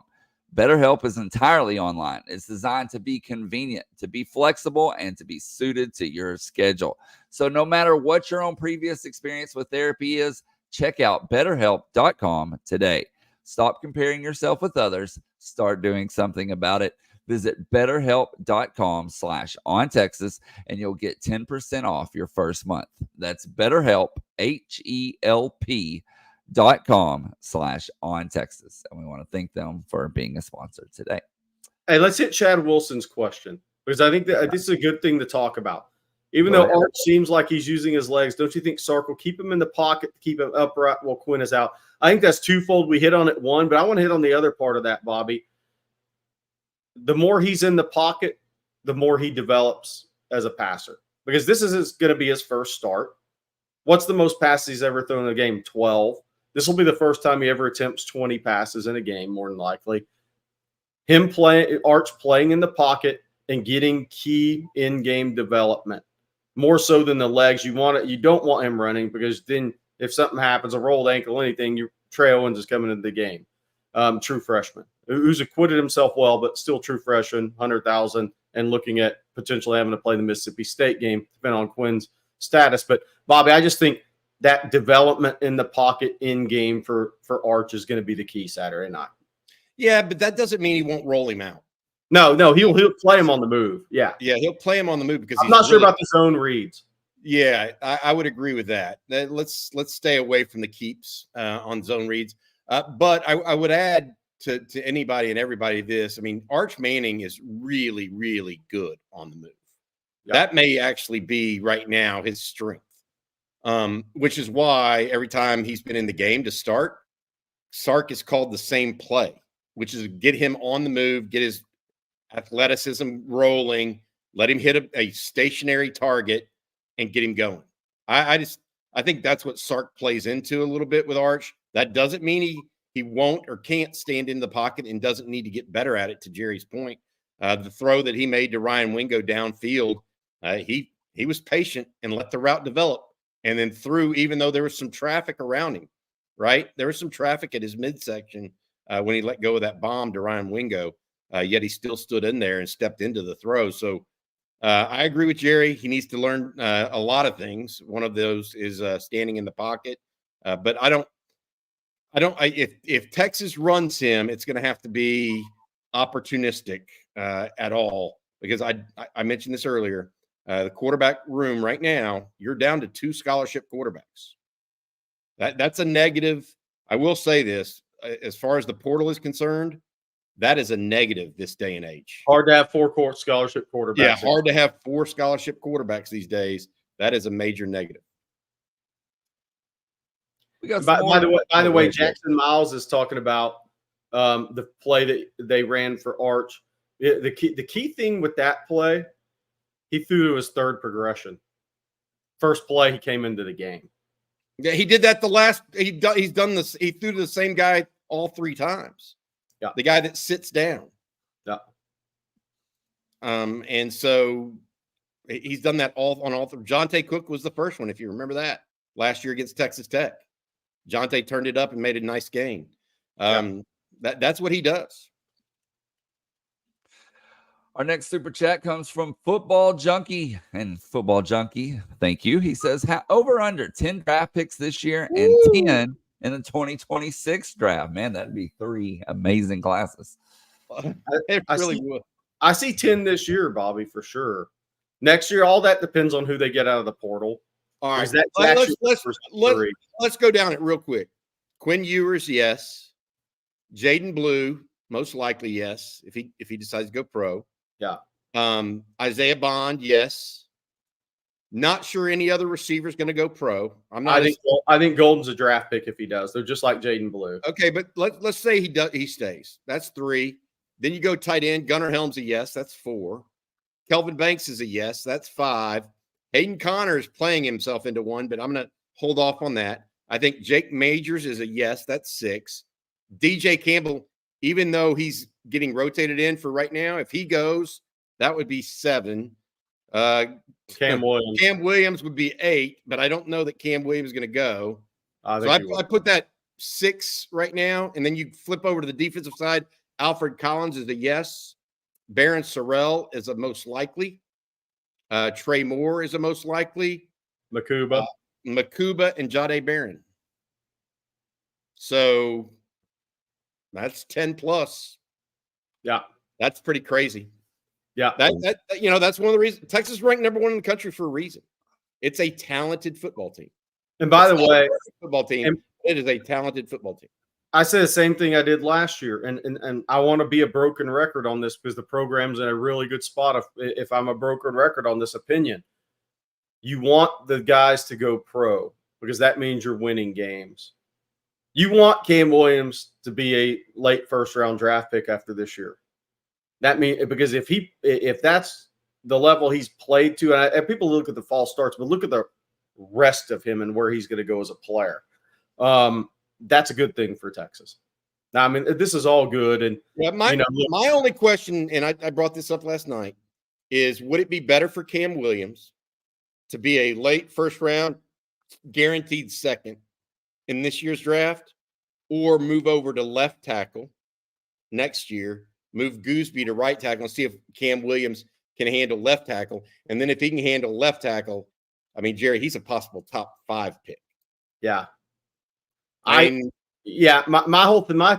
Speaker 1: BetterHelp is entirely online. It's designed to be convenient, to be flexible, and to be suited to your schedule. So no matter what your own previous experience with therapy is, check out BetterHelp.com today. Stop comparing yourself with others. Start doing something about it. Visit BetterHelp.com/OnTexas, and you'll get 10% off your first month. That's BetterHelp, HELP.com/OnTexas. And we want to thank them for being a sponsor today.
Speaker 3: Hey, let's hit Chad Wilson's question, because I think that this is a good thing to talk about. Even though Arch seems like he's using his legs, don't you think Sark will keep him in the pocket, keep him upright while Quinn is out? I think that's twofold. We hit on it one, but I want to hit on the other part of that, Bobby. The more he's in the pocket, the more he develops as a passer, because this is going to be his first start. What's the most passes he's ever thrown in a game? 12. This will be the first time he ever attempts 20 passes in a game, more than likely. Arch playing in the pocket and getting key in-game development. More so than the legs. You don't want him running, because then if something happens, a rolled ankle, anything, Trey Owens is coming into the game. True freshman who's acquitted himself well, but still true freshman, 100,000, and looking at potentially having to play the Mississippi State game, depending on Quinn's status. But Bobby, I just think that development in the pocket in game for Arch is going to be the key Saturday night.
Speaker 2: Yeah, but that doesn't mean he won't roll him out.
Speaker 3: No, he'll play him on the move. Yeah,
Speaker 2: he'll play him on the move, because
Speaker 3: I'm not sure about the zone reads.
Speaker 2: Yeah, I would agree with that. Let's stay away from the keeps on zone reads. But I would add to anybody and everybody this. I mean, Arch Manning is really, really good on the move. Yep. That may actually be right now his strength, which is why every time he's been in the game to start, Sark is called the same play, which is get him on the move, get his athleticism rolling, let him hit a stationary target, and get him going. I I think that's what Sark plays into a little bit with Arch. That doesn't mean he won't or can't stand in the pocket and doesn't need to get better at it, to Jerry's point. The throw that he made to Ryan Wingo downfield, he was patient and let the route develop and then threw, even though there was some traffic around him, right? There was some traffic at his midsection when he let go of that bomb to Ryan Wingo, yet he still stood in there and stepped into the throw. So I agree with Jerry. He needs to learn a lot of things. One of those is standing in the pocket. But if Texas runs him, it's going to have to be opportunistic at all, because I mentioned this earlier. The quarterback room right now, you're down to 2 scholarship quarterbacks. That's a negative. I will say this, as far as the portal is concerned, that is a negative this day and age.
Speaker 3: Hard to have 4 scholarship quarterbacks.
Speaker 2: Yeah, hard to have 4 scholarship quarterbacks these days. That is a major negative.
Speaker 1: We got
Speaker 3: by the way, Jackson Miles is talking about the play that they ran for Arch. The key thing with that play, he threw to his 3rd progression. First play, he came into the game.
Speaker 2: Yeah, he did that he's done this. He threw to the same guy all 3 times. Yeah. The guy that sits down.
Speaker 3: Yeah.
Speaker 2: And so he's done that all through. Jonte Cook was the first one, if you remember that, last year against Texas Tech. Jonte turned it up and made a nice gain. That's what he does.
Speaker 1: Our next super chat comes from Football Junkie. And Football Junkie, thank you. He says, over under 10 draft picks this year and 10 in the 2026 draft. Man, that'd be 3 amazing classes.
Speaker 3: I see 10 this year, Bobby, for sure. Next year, all that depends on who they get out of the portal.
Speaker 2: All right, let's go down it real quick. Quinn Ewers, yes. Jaden Blue, most likely yes, if he decides to go pro.
Speaker 3: Yeah.
Speaker 2: Isaiah Bond, yes. Not sure any other receiver is going to go pro.
Speaker 3: I think Golden's a draft pick if he does. They're just like Jaden Blue.
Speaker 2: Okay, but let's say he stays. That's 3. Then you go tight end. Gunnar Helms a yes. That's 4. Kelvin Banks is a yes. That's 5. Hayden Connor is playing himself into 1, but I'm going to hold off on that. I think Jake Majors is a yes. That's 6. DJ Campbell, even though he's getting rotated in for right now, if he goes, that would be 7.
Speaker 3: Cam
Speaker 2: Williams would be 8, but I don't know that Cam Williams is going to go. I put that 6 right now, and then you flip over to the defensive side. Alfred Collins is a yes. Barron Sorrell is a most likely. Trey Moore is a most likely.
Speaker 3: Makuba
Speaker 2: and Jahdae Barron. So that's 10 plus.
Speaker 3: Yeah.
Speaker 2: That's pretty crazy.
Speaker 3: Yeah.
Speaker 2: That's one of the reasons Texas is ranked number 1 in the country for a reason. It's a talented football team.
Speaker 3: And by the way,
Speaker 2: football team, it is a talented football team.
Speaker 3: I said the same thing I did last year, and I want to be a broken record on this because the program's in a really good spot. If I'm a broken record on this opinion, you want the guys to go pro because that means you're winning games. You want Cam Williams to be a late 1st round draft pick after this year. That means because if that's the level he's played to, and people look at the false starts, but look at the rest of him and where he's going to go as a player. That's a good thing for Texas. Now, I mean, this is all good. And
Speaker 2: my only question, and I brought this up last night, is would it be better for Cam Williams to be a late 1st round, guaranteed 2nd in this year's draft, or move over to left tackle next year, move Gooseby to right tackle, and see if Cam Williams can handle left tackle? And then if he can handle left tackle, I mean, Jerry, he's a possible top 5 pick.
Speaker 3: Yeah. My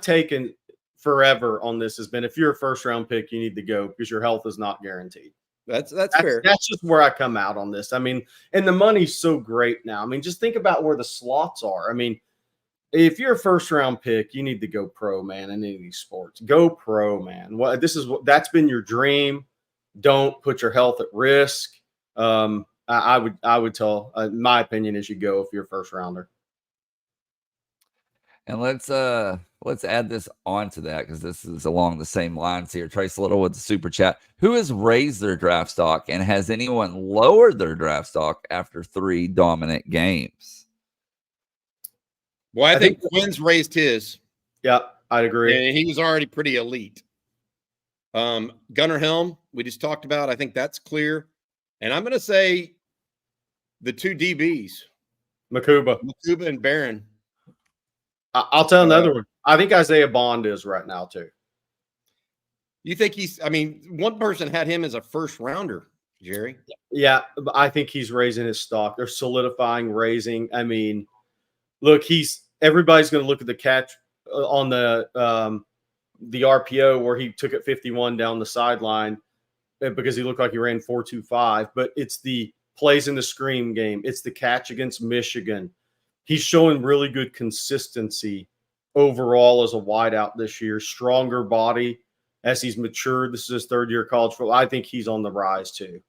Speaker 3: take and forever on this has been if you're a 1st round pick, you need to go because your health is not guaranteed.
Speaker 2: That's fair.
Speaker 3: That's just where I come out on this. I mean, and the money's so great now. I mean, just think about where the slots are. I mean, if you're a 1st round pick, you need to go pro, man, in any of these sports. Go pro, man. That's been your dream. Don't put your health at risk. I would tell my opinion is you go if you're a 1st rounder.
Speaker 1: And let's add this on to that because this is along the same lines here. Trace Little with the super chat. Who has raised their draft stock, and has anyone lowered their draft stock after 3 dominant games?
Speaker 2: Well, I think Quinn's raised his.
Speaker 3: Yeah, I'd agree.
Speaker 2: And he was already pretty elite. Gunnar Helm, we just talked about. I think that's clear. And I'm going to say the two DBs,
Speaker 3: Makuba
Speaker 2: and Barron.
Speaker 3: I'll tell another one. I think Isaiah Bond is right now too.
Speaker 2: You think one person had him as a first rounder, Jerry.
Speaker 3: Yeah, I think he's raising his stock. They're solidifying, raising. I mean, look, everybody's going to look at the catch on the RPO where he took it 51 down the sideline because he looked like he ran 4.25. But it's the plays in the screen game. It's the catch against Michigan. He's showing really good consistency overall as a wideout this year. Stronger body as he's matured. This is his third year of college football. I think he's on the rise too.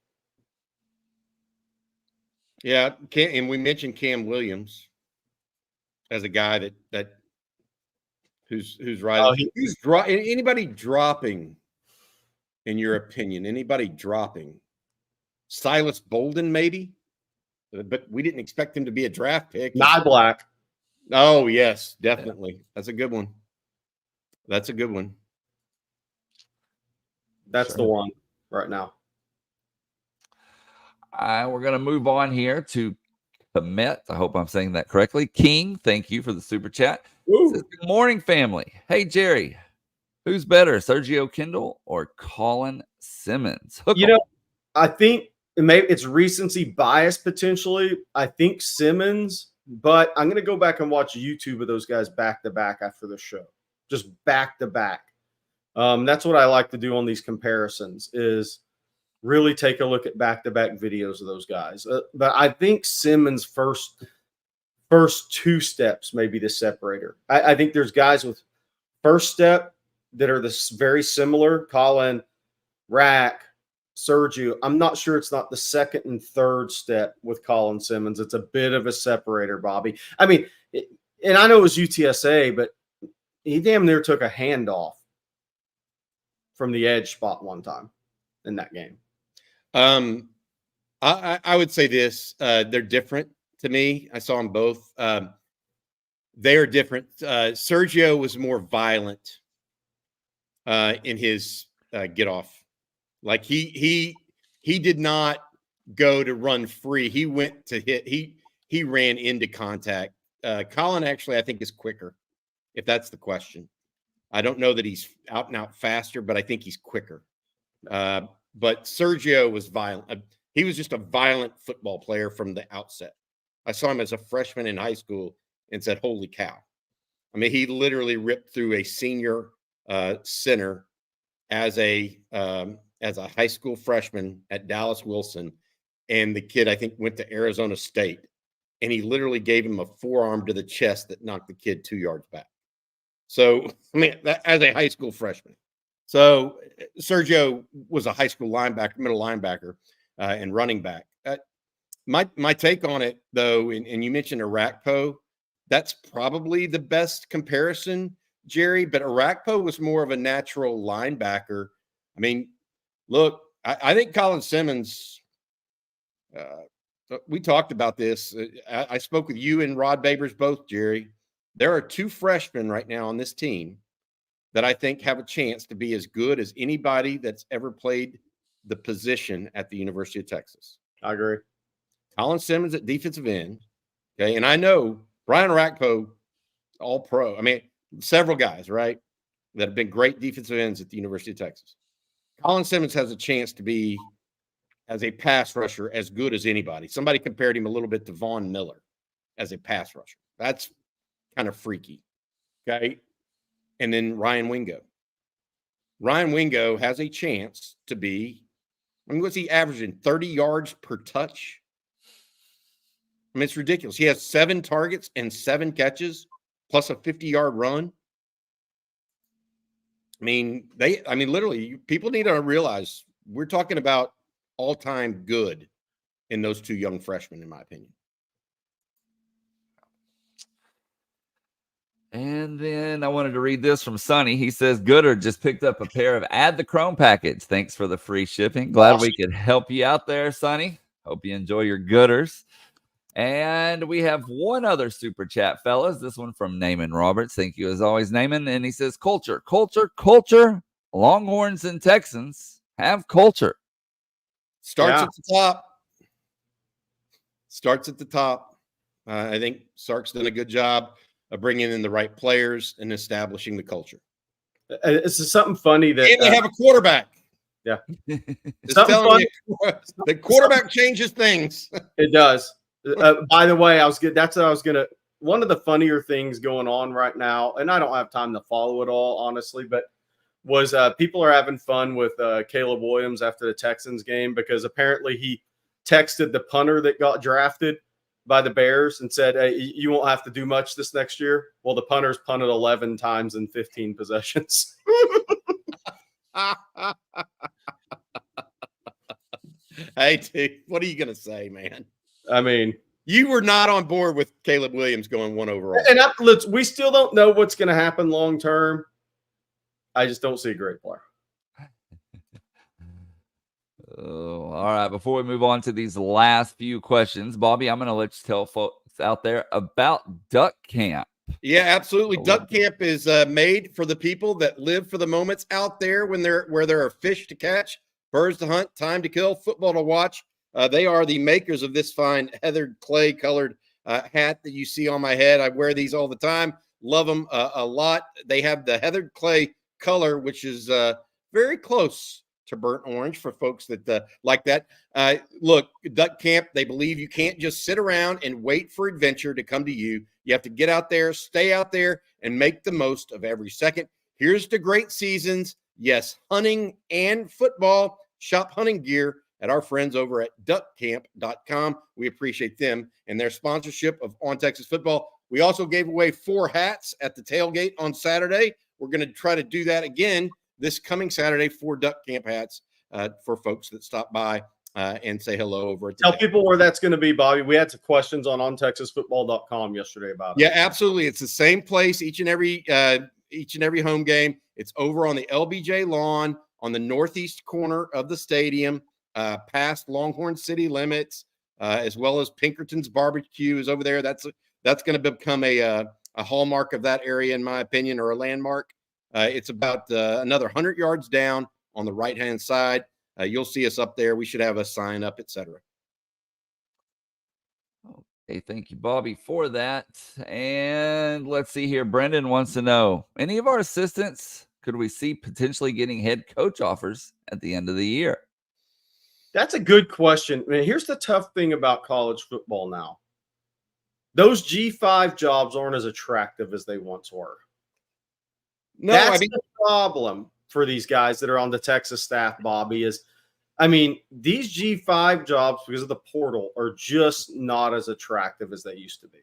Speaker 2: Yeah, and we mentioned Cam Williams as a guy who's right. Anybody dropping, in your opinion? Anybody dropping? Silas Bolden, maybe, but we didn't expect him to be a draft pick.
Speaker 3: Not Black.
Speaker 2: Oh yes, definitely. That's a good one. That's the
Speaker 3: one right now.
Speaker 1: We're going to move on here to Commit. I hope I'm saying that correctly. King, thank you for the super chat. Says, good morning, family. Hey, Jerry, who's better, Sergio Kindle or Colin Simmons?
Speaker 3: I think maybe it's recency bias potentially. I think Simmons, but I'm going to go back and watch YouTube of those guys back to back after the show, just back to back. That's what I like to do on these comparisons is really take a look at back-to-back videos of those guys. But I think Simmons' first two steps may be the separator. I think there's guys with first step that are very similar. Colin, Rack, Sergio. I'm not sure it's not the second and third step with Colin Simmons. It's a bit of a separator, Bobby. I mean, and I know it was UTSA, but he damn near took a handoff from the edge spot one time in that game.
Speaker 2: I would say this, they're different to me. I saw them both. They are different. Sergio was more violent, in his, get off. Like he did not go to run free. He went to hit. He ran into contact. Colin actually, I think, is quicker, if that's the question. I don't know that he's out and out faster, but I think he's quicker. But Sergio was violent. He was just a violent football player from the outset. I saw him as a freshman in high school and said, holy cow. I mean, he literally ripped through a senior center as a high school freshman at Dallas Wilson. And the kid, I think, went to Arizona State. And he literally gave him a forearm to the chest that knocked the kid 2 yards back. So, I mean, as a high school freshman. So Sergio was a high school linebacker, middle linebacker, and running back. My take on it, though, and you mentioned Arakpo, that's probably the best comparison, Jerry. But Arakpo was more of a natural linebacker. I mean, look, I think Colin Simmons. We talked about this. I spoke with you and Rod Babers both, Jerry. There are two freshmen right now on this team that I think have a chance to be as good as anybody that's ever played the position at the University of Texas.
Speaker 3: I agree.
Speaker 2: Colin Simmons at defensive end. Okay. And I know Brian Arakpo, all pro. I mean, several guys, right, that have been great defensive ends at the University of Texas. Colin Simmons has a chance to be, as a pass rusher, as good as anybody. Somebody compared him a little bit to Von Miller as a pass rusher. That's kind of freaky. Okay. And then Ryan Wingo. Ryan Wingo has a chance to be, I mean, what's he averaging? 30 yards per touch? I mean, it's ridiculous. He has 7 targets and 7 catches plus a 50-yard run. I mean, literally, people need to realize we're talking about all-time good in those two young freshmen, in my opinion.
Speaker 1: And then I wanted to read this from Sonny. He says, Goodr just picked up a pair of Add the Chrome package. Thanks for the free shipping. Glad we could help you out there, Sonny. Hope you enjoy your Goodrs. And we have one other super chat, fellas. This one from Naaman Roberts. Thank you as always, Naaman. And he says, culture, culture, culture. Longhorns and Texans have culture.
Speaker 2: Starts at the top. Starts at the top. I think Sark's done a good job of bringing in the right players and establishing the culture.
Speaker 3: It's something funny that
Speaker 2: and they have a quarterback.
Speaker 3: Yeah,
Speaker 2: something funny. The quarterback changes things.
Speaker 3: It does. By the way, that's what I was gonna. One of the funnier things going on right now, and I don't have time to follow it all, honestly, but was people are having fun with Caleb Williams after the Texans game because apparently he texted the punter that got drafted by the Bears and said, "Hey, you won't have to do much this next year." Well, the punter's punted 11 times in 15 possessions.
Speaker 2: Hey, dude, what are you going to say, man?
Speaker 3: I mean,
Speaker 2: you were not on board with Caleb Williams going 1 overall.
Speaker 3: And we still don't know what's going to happen long term. I just don't see a great player.
Speaker 1: Oh, all right. Before we move on to these last few questions, Bobby, I'm going to let you tell folks out there about Duck Camp.
Speaker 2: Yeah, absolutely. Duck Camp is made for the people that live for the moments out there where there are fish to catch, birds to hunt, time to kill, football to watch. They are the makers of this fine heathered clay colored hat that you see on my head. I wear these all the time. Love them a lot. They have the heathered clay color, which is very close to burnt orange for folks that like that. Look, Duck Camp, they believe you can't just sit around and wait for adventure to come to you. You have to get out there, stay out there, and make the most of every second. Here's the great seasons. Yes, hunting and football. Shop hunting gear at our friends over at duckcamp.com. We appreciate them and their sponsorship of On Texas Football. We also gave away 4 hats at the tailgate on Saturday. We're going to try to do that again this coming Saturday, 4 Duck Camp hats for folks that stop by and say hello over at the
Speaker 3: Tell people where that's going to be, Bobby. We had some questions on ontexasfootball.com yesterday about it.
Speaker 2: Yeah, absolutely. It's the same place each and every home game. It's over on the LBJ lawn on the northeast corner of the stadium, past Longhorn city limits, as well as Pinkerton's Barbecue is over there. That's going to become a hallmark of that area, in my opinion, or a landmark. It's about another 100 yards down on the right-hand side. You'll see us up there. We should have a sign up, etc.
Speaker 1: Okay, thank you, Bobby, for that. And let's see here. Brendan wants to know, any of our assistants, could we see potentially getting head coach offers at the end of the year?
Speaker 3: That's a good question. I mean, here's the tough thing about college football now. Those G5 jobs aren't as attractive as they once were. No, that's the problem for these guys that are on the Texas staff, Bobby, is, I mean, these G5 jobs, because of the portal, are just not as attractive as they used to be.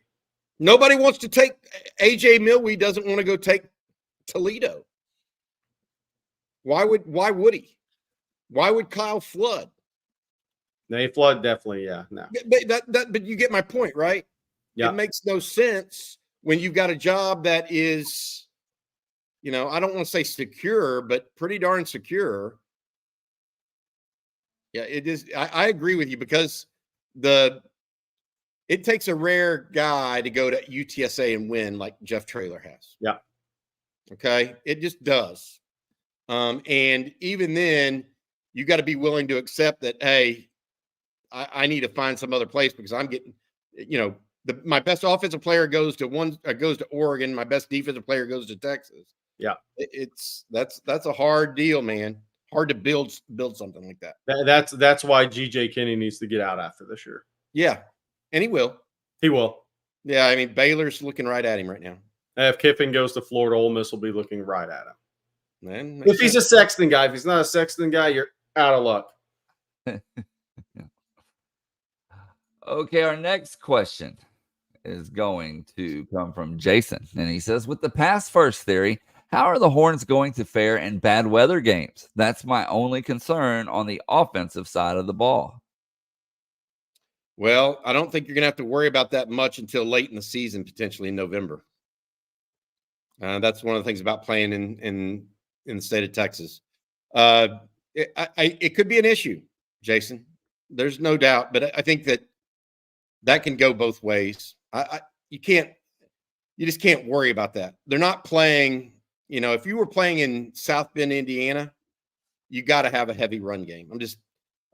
Speaker 2: Nobody wants to take AJ Milwee doesn't want to go take Toledo. Why would he? Why would Kyle Flood?
Speaker 3: No, Flood definitely, yeah. No.
Speaker 2: But you get my point, right? Yeah. It makes no sense when you've got a job that is, I don't want to say secure, but pretty darn secure. Yeah, it is. I agree with you because it takes a rare guy to go to UTSA and win like Jeff Traylor has.
Speaker 3: Yeah.
Speaker 2: Okay. It just does. And even then, you got to be willing to accept that, hey, I need to find some other place because I'm getting, my best offensive player goes to Oregon. My best defensive player goes to Texas.
Speaker 3: Yeah.
Speaker 2: That's a hard deal, man. Hard to build something like that.
Speaker 3: That's why GJ Kinney needs to get out after this year.
Speaker 2: Yeah. And he will.
Speaker 3: He will.
Speaker 2: Yeah. I mean, Baylor's looking right at him right now.
Speaker 3: And if Kiffin goes to Florida, Ole Miss will be looking right at him.
Speaker 2: Man,
Speaker 3: if he's a Sexton guy, if he's not a Sexton guy, you're out of luck.
Speaker 1: Okay, our next question is going to come from Jason. And he says, with the pass first theory, how are the Horns going to fare in bad weather games? That's my only concern on the offensive side of the ball.
Speaker 2: Well, I don't think you're going to have to worry about that much until late in the season, potentially in November. That's one of the things about playing in the state of Texas. It could be an issue, Jason. There's no doubt. But I think that that can go both ways. You just can't worry about that. They're not playing, if you were playing in South Bend, Indiana, you got to have a heavy run game.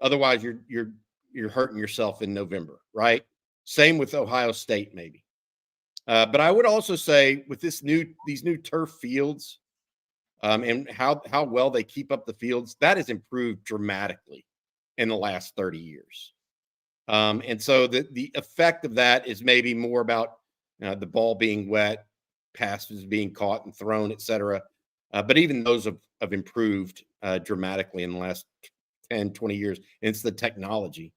Speaker 2: Otherwise you're hurting yourself in November, right? Same with Ohio State, maybe. But I would also say with these new turf fields, and how well they keep up the fields, that has improved dramatically in the last 30 years. And so the effect of that is maybe more about the ball being wet, passes being caught and thrown, et cetera. But even those have improved dramatically in the last 10, 20 years. And it's the technology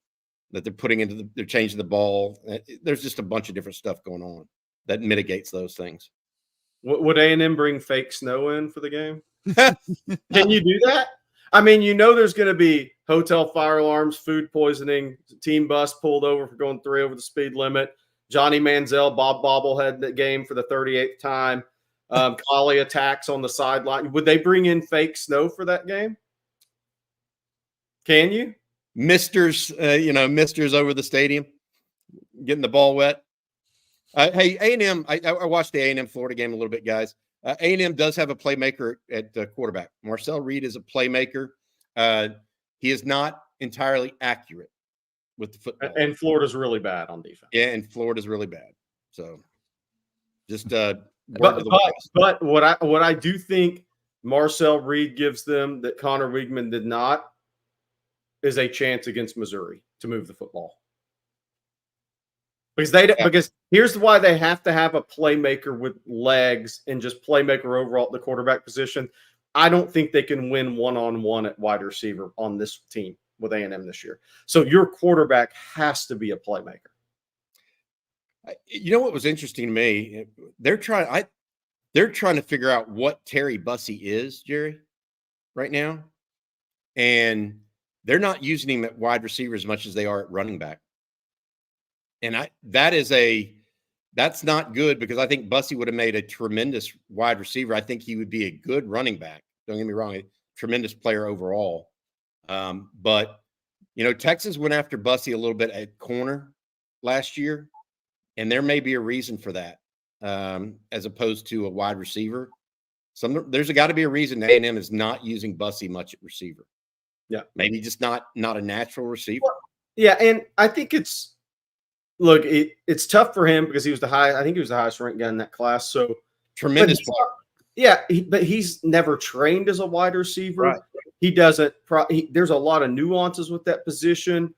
Speaker 2: that they're putting they're changing the ball. There's just a bunch of different stuff going on that mitigates those things.
Speaker 3: Would A&M bring fake snow in for the game? Can you do that? I mean, there's going to be hotel fire alarms, food poisoning, team bus pulled over for going 3 over the speed limit, Johnny Manziel, Bob bobblehead the game for the 38th time, collie attacks on the sideline. Would they bring in fake snow for that game? Can you?
Speaker 2: Misters over the stadium, getting the ball wet. Hey, A&M, I watched the A&M Florida game a little bit, guys. A&M does have a playmaker at quarterback. Marcel Reed is a playmaker. He is not entirely accurate with the football.
Speaker 3: And Florida's really bad on defense.
Speaker 2: Yeah, and Florida's really bad. So just
Speaker 3: but what I do think Marcel Reed gives them that Connor Weigman did not is a chance against Missouri to move the football. Because here's why they have to have a playmaker with legs and just playmaker overall at the quarterback position. I don't think they can win one-on-one at wide receiver on this team with A&M this year. So your quarterback has to be a playmaker.
Speaker 2: You know what was interesting to me? They're trying to figure out what Terry Bussey is, Jerry, right now. And they're not using him at wide receiver as much as they are at running back. And that's not good, because I think Bussey would have made a tremendous wide receiver. I think he would be a good running back. Don't get me wrong, a tremendous player overall. But Texas went after Bussey a little bit at corner last year, and there may be a reason for that, as opposed to a wide receiver. There's got to be a reason A&M is not using Bussey much at receiver.
Speaker 3: Yeah,
Speaker 2: maybe just not a natural receiver.
Speaker 3: Well, yeah, and I think it's tough for him because he was the highest ranked guy in that class. So
Speaker 2: tremendous player.
Speaker 3: Yeah, but he's never trained as a wide receiver.
Speaker 2: Right.
Speaker 3: He doesn't. There's a lot of nuances with that position.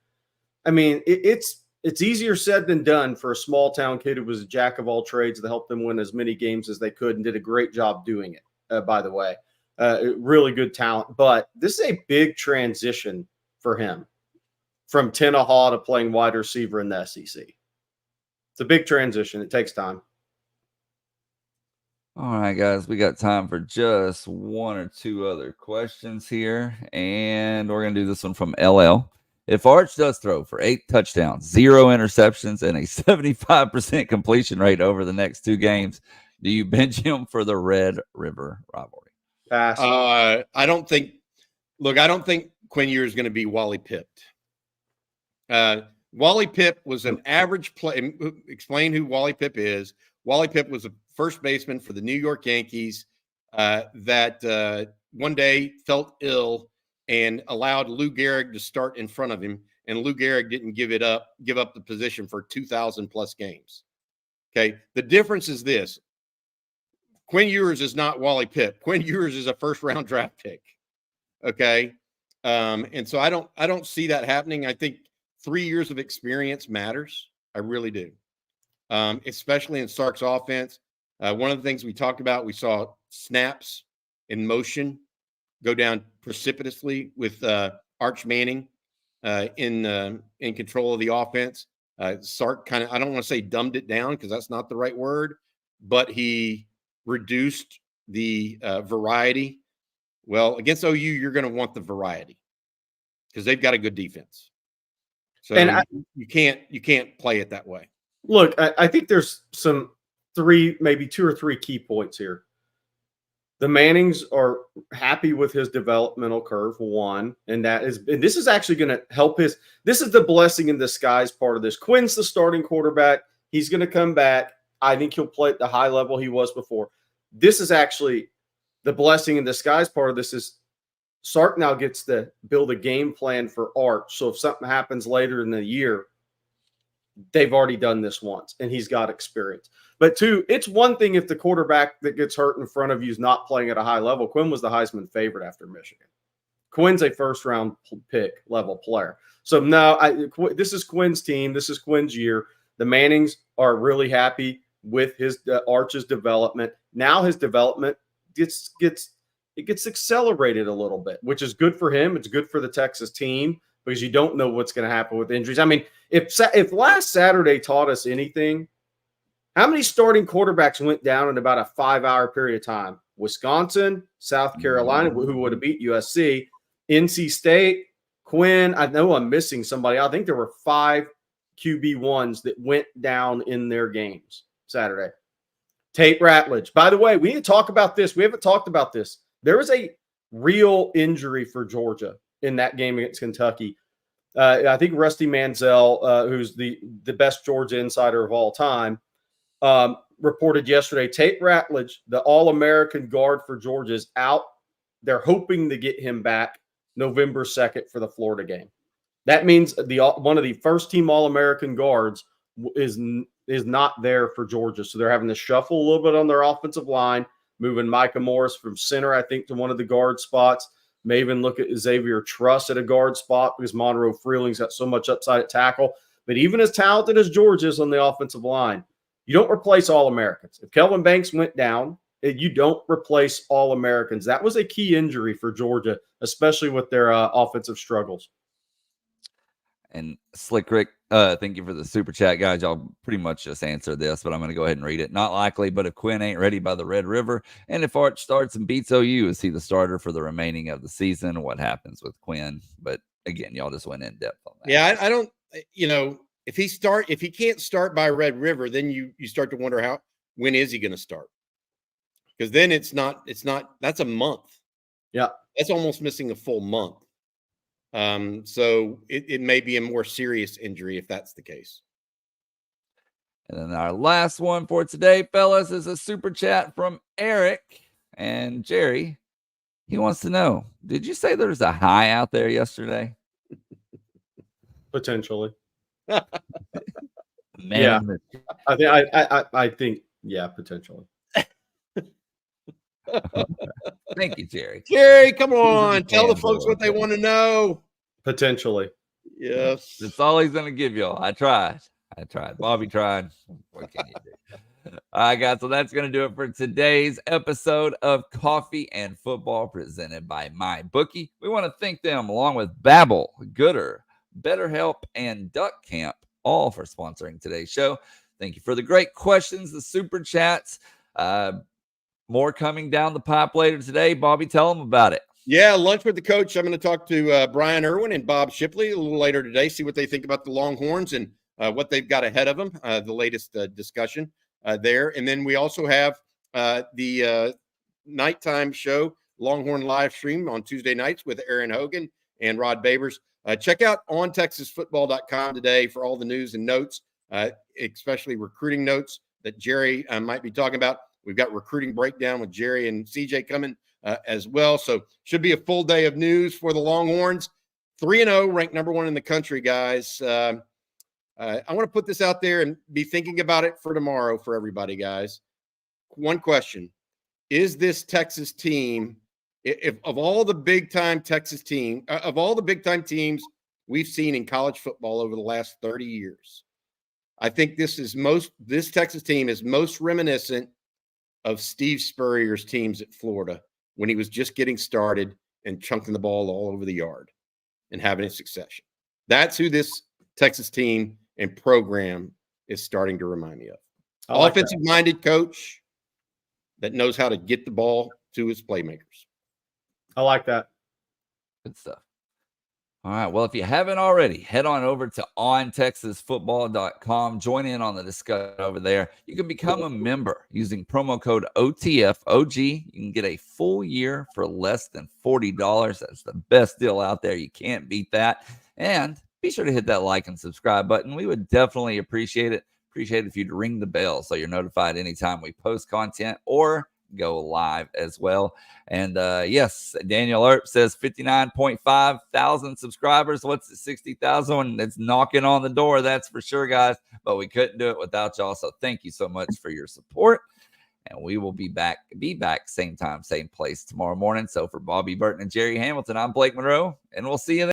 Speaker 3: I mean, it's easier said than done for a small town kid who was a jack of all trades to help them win as many games as they could, and did a great job doing it. By the way, really good talent. But this is a big transition for him from Tenaha to playing wide receiver in the SEC. It's a big transition. It takes time.
Speaker 1: All right, guys, we got time for just 1 or 2 other questions here, and we're going to do this one from LL. If Arch does throw for 8 touchdowns, 0 interceptions, and a 75% completion rate over the next 2 games, do you bench him for the Red River rivalry?
Speaker 3: Pass.
Speaker 2: I don't think Quinn Ewers is going to be Wally Pipped. Wally Pipp was an average play. Explain who Wally Pipp is. Wally Pipp was a first baseman for the New York Yankees that one day felt ill and allowed Lou Gehrig to start in front of him, and Lou Gehrig didn't give up the position for 2,000 plus games. Okay, the difference is this: Quinn Ewers is not Wally Pipp. Quinn Ewers is a first-round draft pick. Okay, and so I don't see that happening. I think 3 years of experience matters. I really do, especially in Sark's offense. One of the things we talked about, we saw snaps in motion go down precipitously with Arch Manning in control of the offense. Sark kind of, I don't want to say dumbed it down because that's not the right word, but he reduced the variety. Well, against OU, you're going to want the variety because they've got a good defense. So you can't play it that way. Look,
Speaker 3: I think there's maybe 2 or 3 key points here. The Mannings are happy with his developmental curve, one, and this is actually going to help his. This is the blessing in disguise part of this. Quinn's the starting quarterback. He's going to come back. I think he'll play at the high level he was before. This is actually the blessing in disguise part of this is Sark now gets to build a game plan for Arch. So if something happens later in the year, they've already done this once, and he's got experience. But two, it's one thing if the quarterback that gets hurt in front of you is not playing at a high level. Quinn was the Heisman favorite after Michigan. Quinn's a first-round pick level player. So no, this is Quinn's team. This is Quinn's year. The Mannings are really happy with his Arch's development. Now his development gets accelerated a little bit, which is good for him. It's good for the Texas team because you don't know what's going to happen with injuries. I mean, if last Saturday taught us anything, how many starting quarterbacks went down in about a 5-hour period of time? Wisconsin, South Carolina, who would have beat USC, NC State, Quinn. I know I'm missing somebody. I think there were 5 QB1s that went down in their games Saturday. Tate Ratledge. By the way, we need to talk about this. We haven't talked about this. There was a real injury for Georgia in that game against Kentucky. I think Rusty Manziel, who's the best Georgia insider of all time, reported yesterday, Tate Ratledge, the All-American guard for Georgia, is out. They're hoping to get him back November 2nd for the Florida game. That means one of the first-team All-American guards is not there for Georgia. So they're having to shuffle a little bit on their offensive line, moving Micah Morris from center, I think, to one of the guard spots. May even look at Xavier Truss at a guard spot because Monroe Freeling's got so much upside at tackle. But even as talented as Georgia is on the offensive line, you don't replace All-Americans. If Kelvin Banks went down, you don't replace All-Americans. That was a key injury for Georgia, especially with their offensive struggles.
Speaker 1: And Slick Rick, thank you for the super chat, guys. Y'all pretty much just answered this, but I'm going to go ahead and read it. Not likely, but if Quinn ain't ready by the Red River, and if Arch starts and beats OU, is he the starter for the remaining of the season? What happens with Quinn? But again, y'all just went in depth on that.
Speaker 2: Yeah, I don't, if he can't start by Red River, then you start to wonder when is he going to start? Because then it's not, that's a month.
Speaker 3: Yeah.
Speaker 2: That's almost missing a full month. So it may be a more serious injury if that's the case.
Speaker 1: And then our last one for today, fellas, is a super chat from Eric and Jerry. He wants to know, did you say there's a high out there yesterday?
Speaker 3: Potentially.
Speaker 1: Man,
Speaker 3: yeah. I think, yeah, potentially.
Speaker 1: Thank you, Jerry.
Speaker 2: Jerry, come on. Tell the folks what they want to know.
Speaker 3: Potentially.
Speaker 2: Yes.
Speaker 1: That's all he's going to give y'all. I tried. Bobby tried. What can you do? All right, guys. So that's going to do it for today's episode of Coffee and Football presented by MyBookie. We want to thank them along with Babbel, Goodr, BetterHelp, and Duck Camp, all for sponsoring today's show. Thank you for the great questions, the super chats. More coming down the pipe later today. Bobby, tell them about it.
Speaker 2: Yeah, lunch with the coach. I'm going to talk to Brian Irwin and Bob Shipley a little later today, see what they think about the Longhorns and what they've got ahead of them, the latest discussion there. And then we also have the nighttime show, Longhorn live stream on Tuesday nights with Aaron Hogan and Rod Babers. Check out ontexasfootball.com today for all the news and notes, especially recruiting notes that Jerry might be talking about. We've got recruiting breakdown with Jerry and CJ coming as well. So should be a full day of news for the Longhorns. 3-0, ranked number 1 in the country, guys. I want to put this out there and be thinking about it for tomorrow for everybody, guys. One question. Is this Texas team, if of all the big-time Texas team, of all the big-time teams we've seen in college football over the last 30 years, I think this Texas team is most reminiscent of Steve Spurrier's teams at Florida when he was just getting started and chunking the ball all over the yard and having a succession. That's who this Texas team and program is starting to remind me of. Offensive-minded coach that knows how to get the ball to his playmakers.
Speaker 3: I like that.
Speaker 1: Good stuff. All right. Well, if you haven't already, head on over to ontexasfootball.com. Join in on the discussion over there. You can become a member using promo code OTFOG. You can get a full year for less than $40. That's the best deal out there. You can't beat that. And be sure to hit that like and subscribe button. We would definitely appreciate it. Appreciate it if you'd ring the bell so you're notified anytime we post content or go live as well. And yes, Daniel Earp says 59.5 thousand subscribers. What's it, 60,000? It's knocking on the door, that's for sure, guys. But we couldn't do it without y'all. So thank you so much for your support. And we will be back same time, same place tomorrow morning. So for Bobby Burton and Jerry Hamilton, I'm Blake Monroe, and we'll see you then.